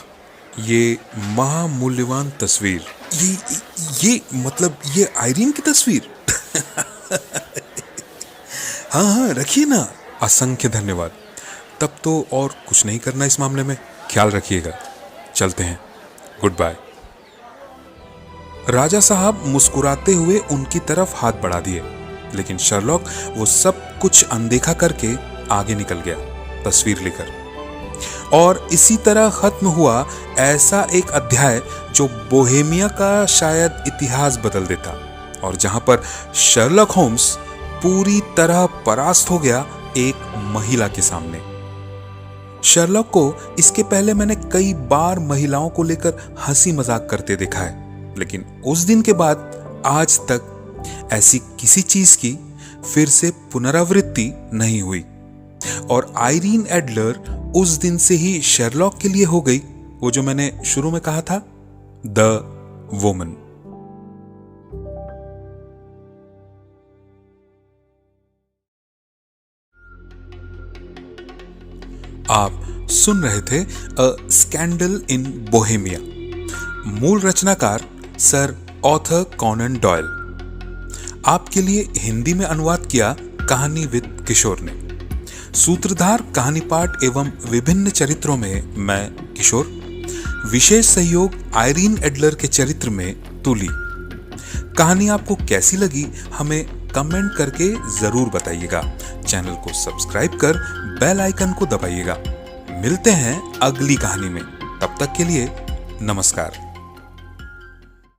ये महामूल्यवान तस्वीर, ये मतलब ये आयरीन की तस्वीर। हाँ हाँ रखिए ना। असंख्य धन्यवाद। तब तो और कुछ नहीं करना इस मामले में। ख्याल रखिएगा, चलते हैं, गुड बाय। राजा साहब मुस्कुराते हुए उनकी तरफ हाथ बढ़ा दिए, लेकिन शर्लॉक वो सब कुछ अनदेखा करके आगे निकल गया तस्वीर लेकर। और इसी तरह खत्म हुआ ऐसा एक अध्याय जो बोहेमिया का शायद इतिहास बदल देता, और जहां पर शर्लॉक होम्स पूरी तरह परास्त हो गया एक महिला के सामने। शर्लॉक को इसके पहले मैंने कई बार महिलाओं को लेकर हंसी मजाक करते देखा है, लेकिन उस दिन के बाद आज तक ऐसी किसी चीज की फिर से पुनरावृत्ति नहीं हुई। और आयरीन एडलर उस दिन से ही शर्लॉक के लिए हो गई वो जो मैंने शुरू में कहा था, द वुमन। आप सुन रहे थे अ स्कैंडल इन बोहेमिया। मूल रचनाकार सर ऑथर कॉनन डॉयल। आपके लिए हिंदी में अनुवाद किया कहानी विद किशोर ने। सूत्रधार, कहानी पाठ एवं विभिन्न चरित्रों में मैं किशोर। विशेष सहयोग आयरीन एडलर के चरित्र में तुली। कहानी आपको कैसी लगी हमें कमेंट करके जरूर बताइएगा। चैनल को सब्सक्राइब कर बेल आइकन को दबाइएगा। मिलते हैं अगली कहानी में, तब तक के लिए नमस्कार।